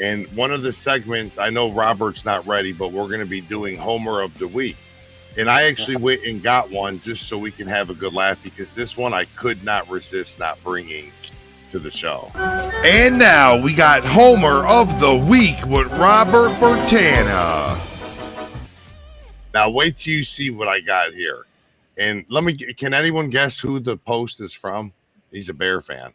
And one of the segments, I know Robert's not ready, but we're going to be doing Homer of the Week. And I actually went and got one just so we can have a good laugh, because this one I could not resist not bringing to the show. And now we got Homer of the Week with Robert Bertana. Now wait till you see what I got here. And can anyone guess who the post is from? He's a Bear fan.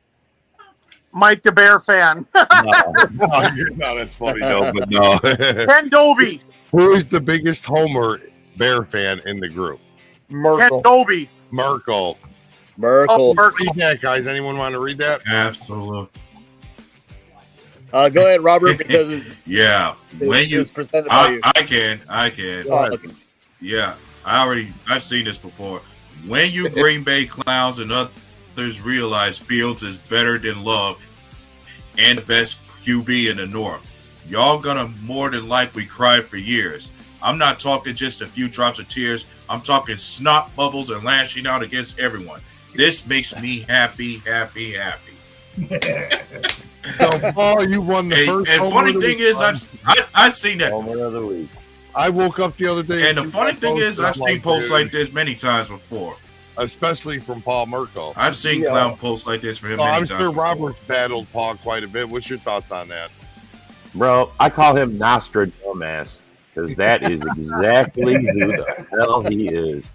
Mike the Bear fan. No, that's funny though, but no. Ken Doby. Who is the biggest Homer Bear fan in the group? Merkel. Ken Doby. Merkel. Merkel. Read that, guys. Anyone want to read that? Absolutely. Go ahead, Robert, because it's yeah. When you, it's presented by you. I can. Okay. Yeah, I've seen this before. When you Green Bay clowns and others realize Fields is better than Love and the best QB in the North, y'all gonna more than likely cry for years. I'm not talking just a few drops of tears. I'm talking snot bubbles and lashing out against everyone. This makes me happy. So, Paul, you won the first. And funny thing is, I've seen that. Homer of the week. I woke up the other day. And the funny thing is, I've seen posts like this many times before. Especially from Paul Merkel. I've seen clown posts like this for him many I'm times sure before. Robert's battled Paul quite a bit. What's your thoughts on that? Bro, I call him Nostradamus because that is exactly who the hell he is.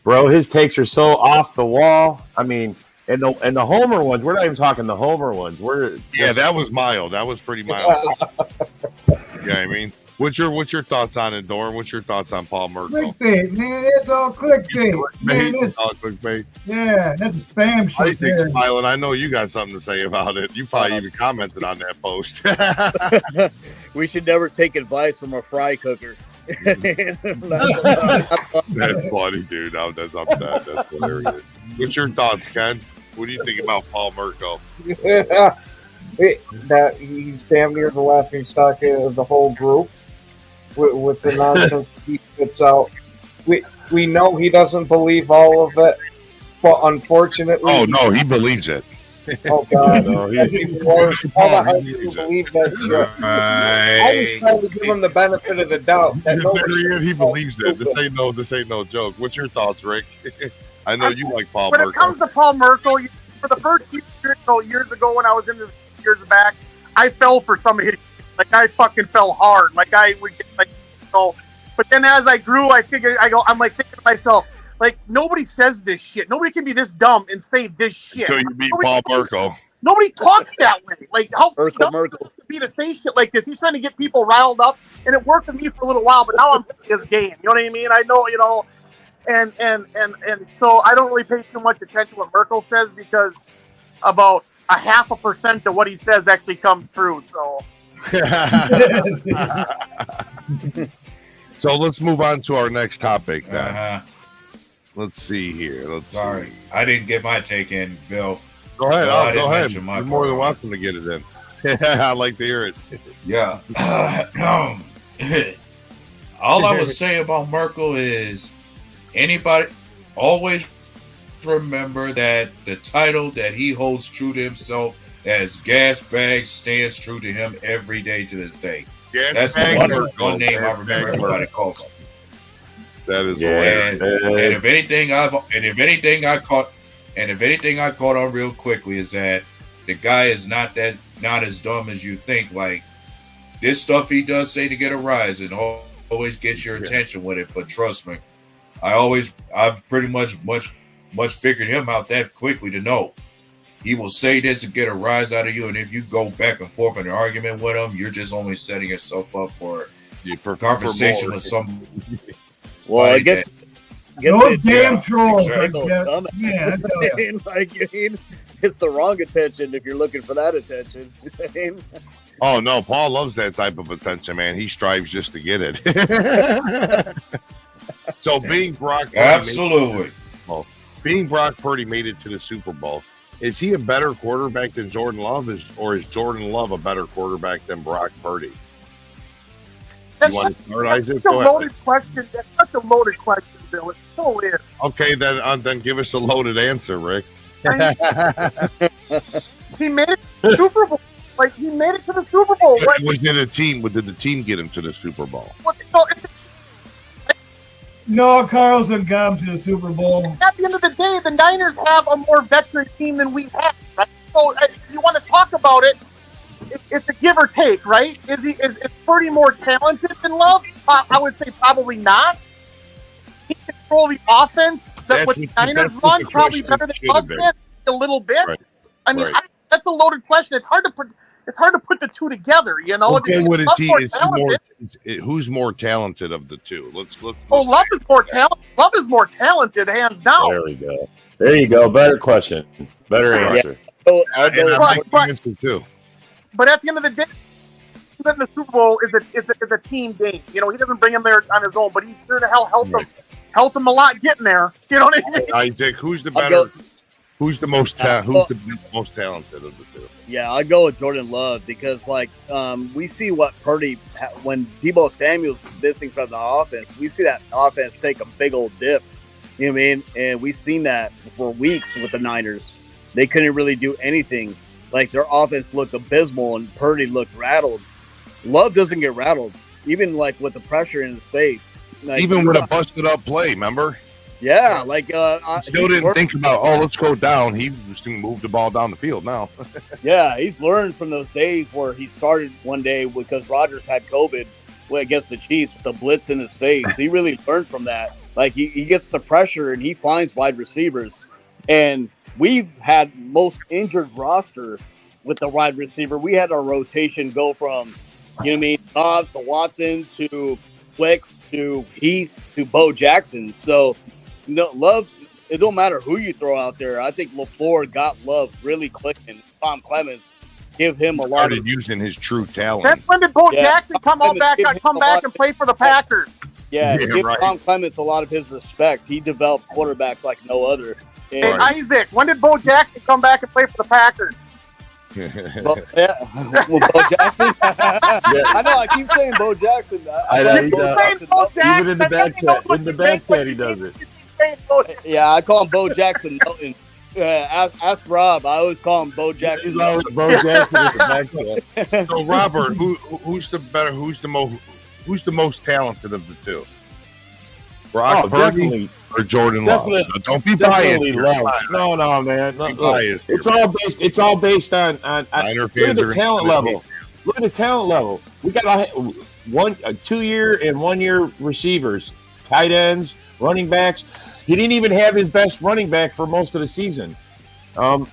Bro, his takes are so off the wall. I mean, and the Homer ones, we're not even talking the Homer ones. That was mild. That was pretty mild. Yeah, I mean, what's your thoughts on it, Doran? What's your thoughts on Paul Merkel? Clickbait, man. It's all clickbait. Man, Clickbait. yeah, that's spam shit. I think there. smiling. I know you got something to say about it. You probably even commented on that post. We should never take advice from a fry cooker. That's funny, dude. No, that's hilarious. What's your thoughts, Ken? What do you think about Paul Merkel? That he's damn near the laughing stock of the whole group with the nonsense that he spits out. We know he doesn't believe all of it, but unfortunately, he believes it. Oh God, No, that's even worse. How the hell do you believe that shit? I was trying to give him the benefit of the doubt. That He believes it. This ain't no joke. What's your thoughts, Rick? I know you like Paul When Merkel. it comes to Paul Merkel, for the first years ago when I was in this years back, I fell for some of his shit. Like I fucking fell hard. Like I would get but then as I grew, I'm like thinking to myself, like nobody says this shit. Nobody can be this dumb and say this shit. Until you meet Paul Merkel. Nobody talks that way. Like how dumb Merkel to be to say shit like this. He's trying to get people riled up, and it worked with me for a little while. But now I'm playing his game. You know what I mean? I know, and so I don't really pay too much attention to what Merkel says because about 0.5% of what he says actually comes through. So. So let's move on to our next topic then. Uh-huh. Let's see here. Sorry, I didn't get my take in, Bill. Go ahead. I didn't Go ahead. mention my You're more than part. welcome to get it in. I'd like to hear it. Yeah. All I would say about Merkel is anybody always remember that the title that he holds true to himself as gas bag stands true to him every day to this day. That's the one name I remember everybody calls him. That is and if anything I caught on real quickly is that the guy is not as dumb as you think. Like this stuff he does say to get a rise and always gets your attention with it. But trust me, I've pretty much figured him out that quickly to know he will say this and get a rise out of you. And if you go back and forth in an argument with him, you're just only setting yourself up for conversation with some. Well, I guess no damn trolls. Exactly. Man, it's the wrong attention if you're looking for that attention. Oh no, Paul loves that type of attention, man. He strives just to get it. So being Brock Purdy being Brock Purdy made it to the Super Bowl. Is he a better quarterback than Jordan Love? Or is Jordan Love a better quarterback than Brock Purdy? That's You want to start, Isaac? such a Go ahead. loaded question. That's such a loaded question, Bill. It so is. Okay, then give us a loaded answer, Rick. He made it to the Super Bowl. Like he made it to the Super Bowl. Right? Was it a team? Did the team get him to the Super Bowl? no, Carlson got him to the Super Bowl. At the end of the day, the Niners have a more veteran team than we have. Right? So if you want to talk about it, it's a give or take, right? Is Purdy more talented than Love? I would say probably not. He can control the offense that what the Niners run probably better than Love did a little bit. Right. I mean, that's a loaded question. It's hard to put the two together. You know, who's more talented of the two? Let's Love is more talented. Love is more talented, hands down. There we go. There you go. Better question. Better answer. I like the answer too. But at the end of the day, in the Super Bowl is a team game. You know, he doesn't bring him there on his own, but he sure to hell helped him a lot getting there. You know what I mean? Isaac, who's the better? Who's the most most talented of the two? Yeah, I go with Jordan Love because, we see what Purdy when Deebo Samuel's missing from the offense. We see that offense take a big old dip. You know what I mean? And we've seen that for weeks with the Niners. They couldn't really do anything. Like, their offense looked abysmal and Purdy looked rattled. Love doesn't get rattled, even with the pressure in his face. Even with a busted up play, remember? Yeah, still didn't think about, let's go down. He just moved the ball down the field now. Yeah, he's learned from those days where he started one day because Rodgers had COVID against the Chiefs with the blitz in his face. He really learned from that. He gets the pressure and he finds wide receivers. And we've had most injured roster with the wide receiver. We had our rotation go from, Dobbs to Watson to Wicks to Heath to Bo Jackson. So, Love, it don't matter who you throw out there. I think LaFleur got Love really clicking. Tom Clemens give him a lot of using his true talent. That's when did Bo Jackson come back and play for the Packers? Yeah, give Tom Clemens a lot of his respect. He developed quarterbacks like no other. And Isaac, when did Bo Jackson come back and play for the Packers? Bo Jackson. I know. I keep saying Bo Jackson. Even in the back chat, he does it. Yeah, I call him Bo Jackson Melton. Ask Rob. I always call him Bo Jackson. He's always Bo Jackson in the back chat. So, Robert, who's the most talented of the two? Brock Purdy or Jordan Love? No, don't be biased. No, man. It's all based on look at the talent level. Look at the talent level. We got 2-year and 1-year receivers, tight ends, running backs. He didn't even have his best running back for most of the season. Purdy,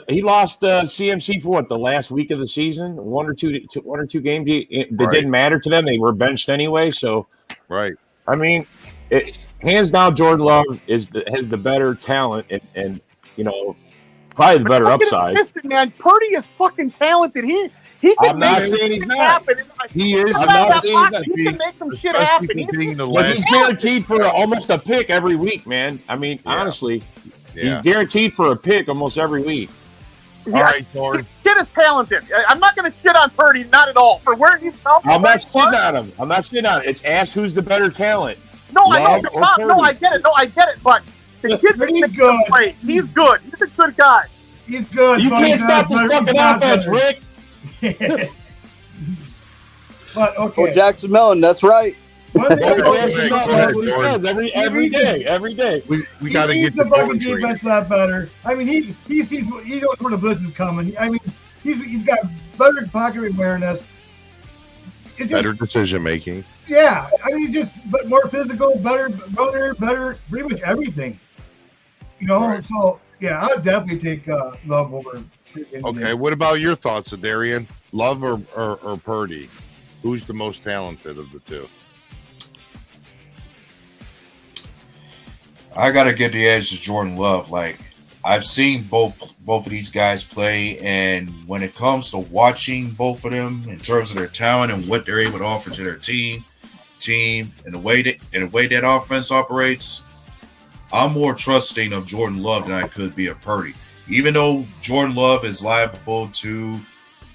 he lost CMC for the last week of the season, one or two games that didn't matter to them. They were benched anyway. So, right. Hands down, Jordan Love has the better talent and probably the better upside. Man, Purdy is fucking talented. He can make some shit happen. He is. He can make some shit happen. He's guaranteed for almost a pick every week, man. Honestly, he's guaranteed for a pick almost every week. Yeah, all right, Jordan. Kid is talented. I'm not going to shit on Purdy, not at all. For where he's from. I'm not shitting on him. I'm not shitting on him. It's asked who's the better talent. No, I get it. But the kid makes good plays. He's good. He's a good guy. He's good. You can't stop this fucking offense, Rick. But okay. Oh, Jackson Mellon, that's right. That's what he says every day. We got to get the fucking defense a lot better. He knows where the blitz is coming. He's got better pocket awareness. Better decision making. Yeah, but more physical, better runner, better pretty much everything. Right. So yeah, I'd definitely take Love over. Okay, what about your thoughts, Darian? Love or Purdy? Who's the most talented of the two? I gotta give the edge to Jordan Love. I've seen both of these guys play, and when it comes to watching both of them in terms of their talent and what they're able to offer to their team, and the way that offense operates, I'm more trusting of Jordan Love than I could be of Purdy. Even though Jordan Love is liable to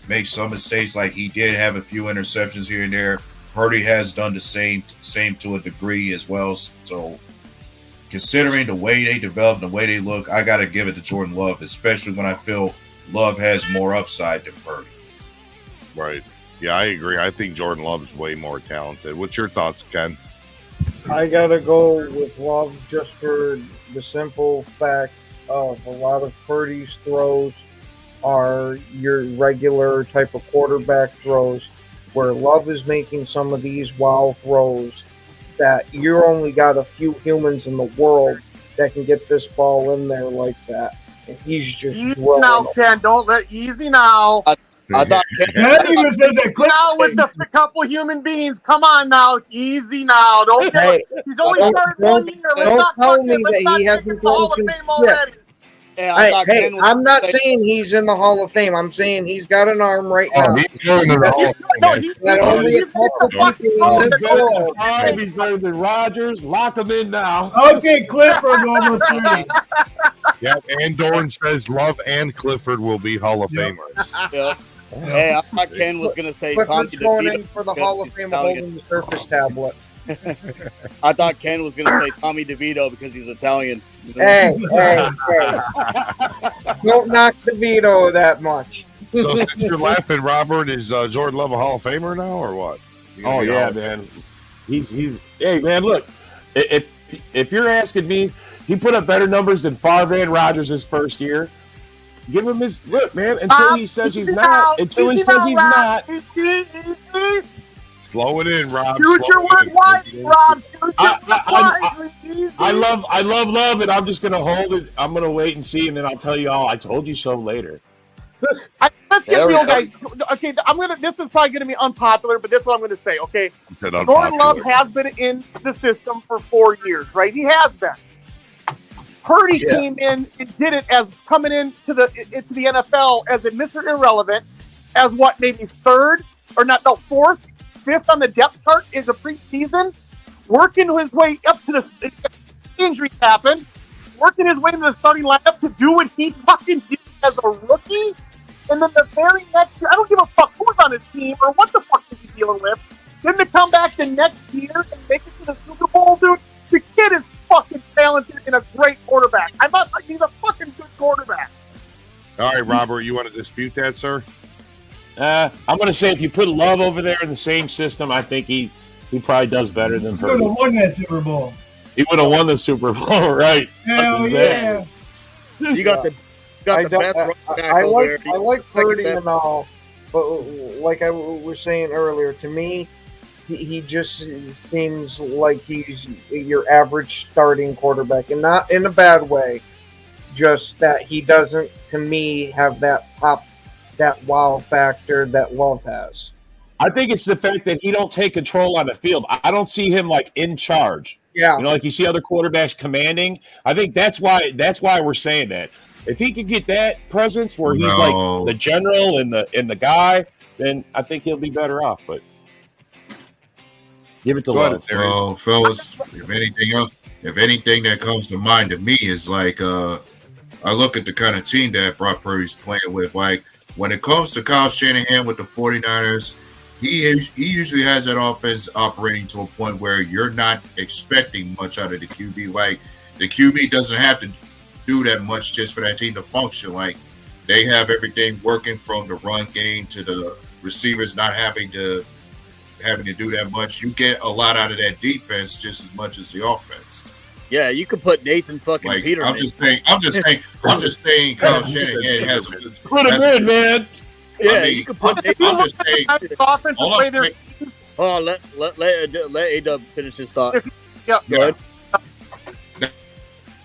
make some mistakes, like he did have a few interceptions here and there, Purdy has done the same to a degree as well. So, considering the way they develop, the way they look, I got to give it to Jordan Love, especially when I feel Love has more upside than Purdy. Right. Yeah, I agree. I think Jordan Love is way more talented. What's your thoughts, Ken? I got to go with Love just for the simple fact of a lot of Purdy's throws are your regular type of quarterback throws, where Love is making some of these wild throws that you only got a few humans in the world that can get this ball in there like that. And he's just now, Ken, don't let easy now. I thought even said that now with the couple human beings. Come on now, easy now. Don't get. He's only started 1 year. Don't tell me that he hasn't thrown some shit. I'm not saying he's in the Hall of Fame. I'm saying he's got an arm right now. He's going to the Hall of Fame. No, he's better than Rodgers. Lock him in now. Okay, Clifford over 3. Yeah, and Dorn says Love and Clifford will be Hall of Famers. Yeah. Hey, I thought Ken was going to say Clifford's Tommy going DeVito in for the Hall of Fame holding the Surface tablet. I thought Ken was going to say Tommy DeVito because he's Italian. Hey. Don't knock DeVito that much. So since you're laughing, Robert, is Jordan Love a Hall of Famer now or what? Oh yeah, man. He's hey man, look, if you're asking me, he put up better numbers than Favre and Rodgers his first year. Give him his look, man. Until he says he's not. Until he says he's not. Slow it in, Rob. Use your word wisely, Rob. I love, and I'm just gonna hold it. I'm gonna wait and see, and then I'll tell you all. I told you so later. Let's get real, guys. Okay, this is probably gonna be unpopular, but this is what I'm gonna say. Okay, Jordan Love has been in the system for 4 years, right? He has been. Purdy came in and did it as coming into the NFL as a Mr. Irrelevant, as what, maybe fourth, fifth on the depth chart in the preseason, working his way up to the injury happened, working his way into the starting lineup to do what he fucking did as a rookie, and then the very next year, I don't give a fuck who's on his team or what the fuck is he dealing with, then to come back the next year and make it to the Super Bowl, dude. The kid is fucking talented and a great quarterback. He's a fucking good quarterback. All right, Robert, you want to dispute that, sir? I'm going to say if you put Love over there in the same system, I think he probably does better than Purdy. He would have won that Super Bowl. He would have won the Super Bowl, right? Hell yeah. You got the best running back I over there. like Purdy and all, but like I was saying earlier, to me, he just seems like he's your average starting quarterback, and not in a bad way. Just that he doesn't, to me, have that wow factor that Love has. I think it's the fact that he don't take control on the field. I don't see him like in charge. Yeah, like you see other quarterbacks commanding. I think that's why we're saying that. If he could get that presence where he's like the general and the guy, then I think he'll be better off. But give it to Love. Well, fellas, if anything that comes to mind to me is like I look at the kind of team that Brock Purdy's playing with. Like when it comes to Kyle Shanahan with the 49ers, he usually has that offense operating to a point where you're not expecting much out of the QB. Like the QB doesn't have to do that much just for that team to function. Like they have everything working from the run game to the receivers not having to do that much. You get a lot out of that defense just as much as the offense. Yeah, you could put Nathan fucking Like, Peterman. I'm just saying. Kyle Shanahan has Put him in, man. Yeah, I mean, you could put Nathan. I'm just saying. Offensive play their schemes. Oh, let A-Dub finish his thought. Yeah. Go ahead.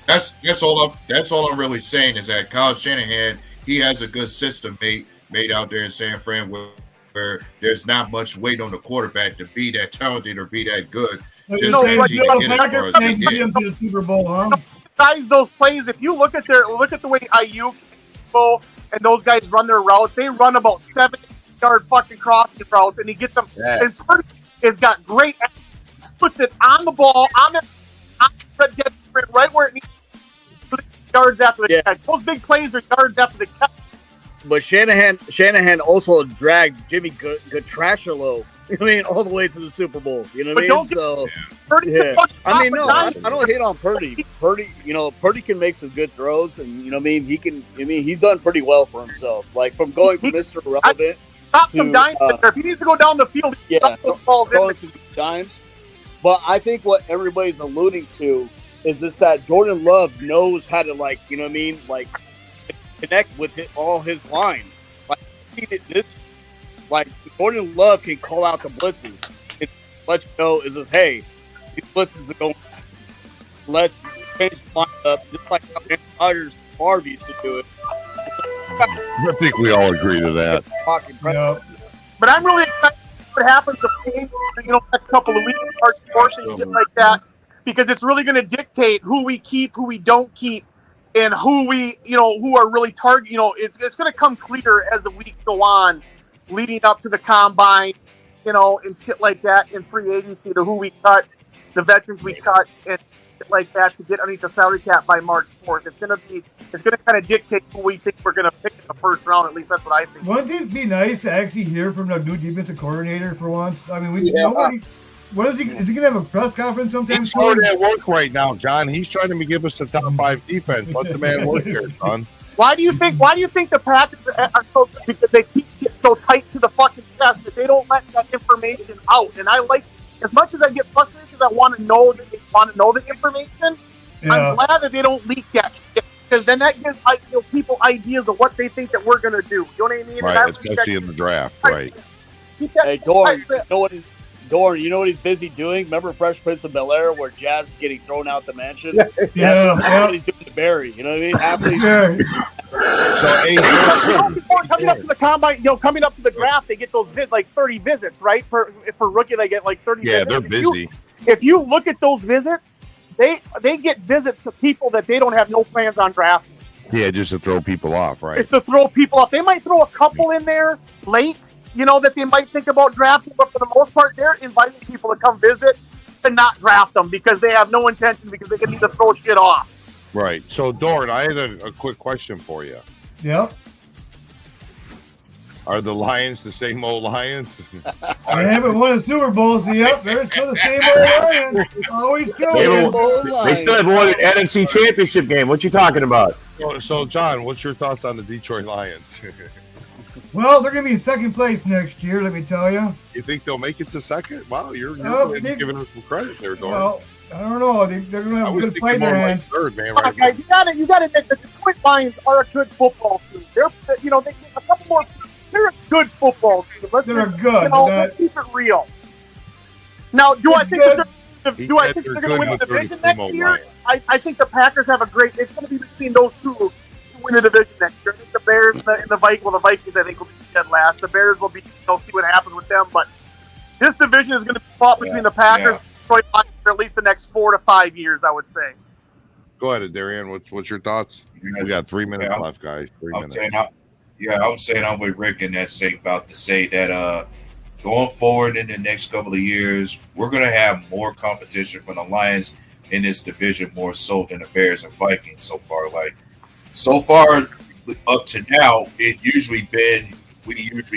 That's all I'm really saying is that Kyle Shanahan, he has a good system made out there in San Fran where there's not much weight on the quarterback to be that talented or be that good. Just as he can get as far as he can. The Super Bowl, huh? Guys, those plays, if you look at the way Ayuk and those guys run their routes, they run about 70-yard fucking crossing routes, and he gets them. Yeah. And Purdy has got great, puts it on the ball, on the right where it needs yards after the catch. Those big plays are yards after the catch. But Shanahan also dragged Jimmy Gatrashalo, all the way to the Super Bowl. You know what I mean? So, I mean, no, I don't hate on Purdy. Purdy can make some good throws, and he's done pretty well for himself. Like from going from Mr. Relevant some dimes there. If he needs to go down the field, throwing some dimes. But I think what everybody's alluding to is just that Jordan Love knows how to connect with all his line. Jordan Love can call out the blitzes and let you know hey, these blitzes are going. Let's change the lineup just like how Aaron Rodgers and Favre used to do it. I think we all agree to that. Yeah. But I'm really excited what happens to Page, next couple of weeks, course and shit like that, because it's really going to dictate who we keep, who we don't keep, and who we, who are really target. It's going to come clear as the weeks go on, leading up to the combine, and shit like that, in free agency, to who we cut, the veterans we cut, and shit like that, to get underneath the salary cap by March 4th. It's going to kind of dictate who we think we're going to pick in the first round. At least that's what I think. Wouldn't it be nice to actually hear from the new defensive coordinator for once? I mean, nobody. What is he going to have a press conference sometime? He's hard at work right now, John. He's trying to give us the top 5 defense. Let the man work here, son. Why do you think the Packers are so good? Because they keep shit so tight to the fucking chest that they don't let that information out. And I like, as much as I get frustrated because I want to know that they want to know the information, I'm glad that they don't leak that shit. Because then that gives people ideas of what they think that we're going to do. You know what I mean? Right, especially in the draft, right. Hey, Dorn, you know what he's busy doing? Remember Fresh Prince of Bel-Air where Jazz is getting thrown out the mansion? That's what he's doing to Barry. You know what I mean? Happily. Coming up to the combine, coming up to the draft, they get those 30 visits, right? For rookie, they get 30 visits. Yeah, they're busy. If you look at those visits, they get visits to people that they don't have no plans on drafting. Yeah, just to throw people off, right? Just to throw people off. They might throw a couple in there late, that they might think about drafting, but for the most part, they're inviting people to come visit to not draft them because they have no intention, because they can need to throw shit off. Right. So, Dorn, I had a quick question for you. Yep. Are the Lions the same old Lions? I haven't won a Super Bowl, so yep, they're still the same old Lions. Always true. They still have won an NFC Championship game. What you talking about? So, John, what's your thoughts on the Detroit Lions? Well, they're going to be in second place next year, let me tell you. You think they'll make it to second? Wow, you're giving them some credit there, Dorn. Well, I don't know. They're going to have a good fight in their hands. Third, man, right, guys, you got to admit the Detroit Lions are a good football team. They're, they get a couple more. They're a good football team. Let's keep it real. Now, do I think they're going to win the division next year? I think the Packers have a great. It's going to be between those two to win the division next year. I think the Bears and the Vikings. Well, the Vikings I think will be dead last. The Bears will be. See what happens with them. But this division is going to be fought between the Packers and Detroit Lions for at least the next 4 to 5 years, I would say. Go ahead, Darian. What's your thoughts? We got 3 minutes left, guys. 3 minutes. I'm saying I'm with Rick in that about to say that going forward in the next couple of years, we're going to have more competition from the Lions in this division more so than the Bears and Vikings so far. Up to now, we usually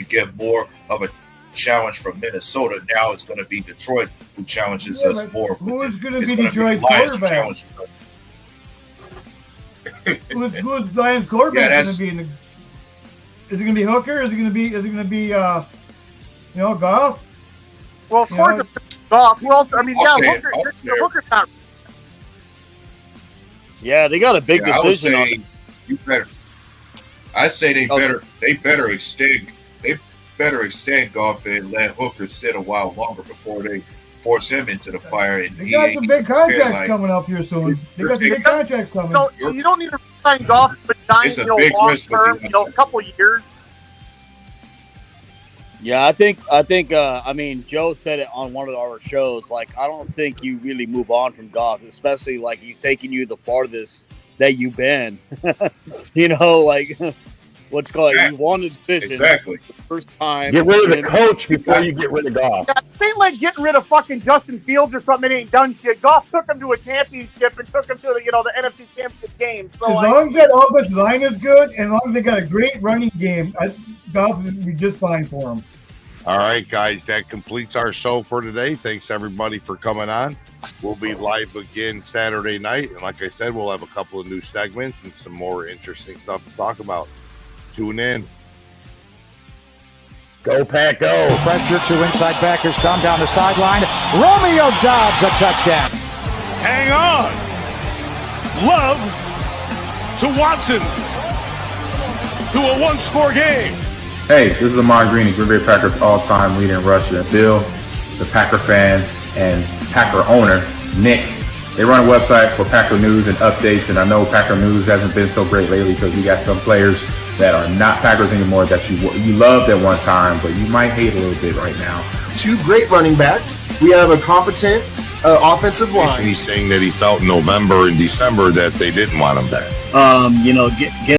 get more of a challenge from Minnesota. Now it's going to be Detroit who challenges us more. Who is going to be Detroit's quarterback? Who's Lions quarterback going to be in the? Is it going to be Hooker? Is it going to be Goff? Well, of course it's Goff. Who else? I mean, Hooker's not. Yeah, they got a big decision on it. You better. I say they better extend Goff and let Hooker sit a while longer before they force him into the fire. And they got some big contracts coming up here soon. They got some big contracts coming. You don't need to sign Goff for long term. A couple years. Yeah, I think. Joe said it on one of our shows. I don't think you really move on from Goff, especially he's taking you the farthest that you've been. What's called you won the division exactly the first time. Get rid of the coach before you get rid of Goff. Yeah, it ain't like getting rid of fucking Justin Fields or something. It ain't done shit. Goff took him to a championship and took him to the NFC Championship game. So as long as that offensive line is good, and as long as they got a great running game, Goff would be just fine for him. All right, guys, that completes our show for today. Thanks everybody for coming on. We'll be live again Saturday night, and like I said, we'll have a couple of new segments and some more interesting stuff to talk about. Tune in. Go, Pack, go. Pressure to inside backers. Come down the sideline. Romeo Dobbs, a touchdown. Hang on. Love to Watson. To a one-score game. Hey, this is Ahman Green, Green Bay Packers all-time leader in rushing. Bill, the Packer fan, and Packer owner, Nick. They run a website for Packer news and updates, and I know Packer news hasn't been so great lately because we got some players that are not Packers anymore that you loved at one time, but you might hate a little bit right now. 2 great running backs. We have a competent offensive line. He's saying that he felt in November and December that they didn't want him back. You know, get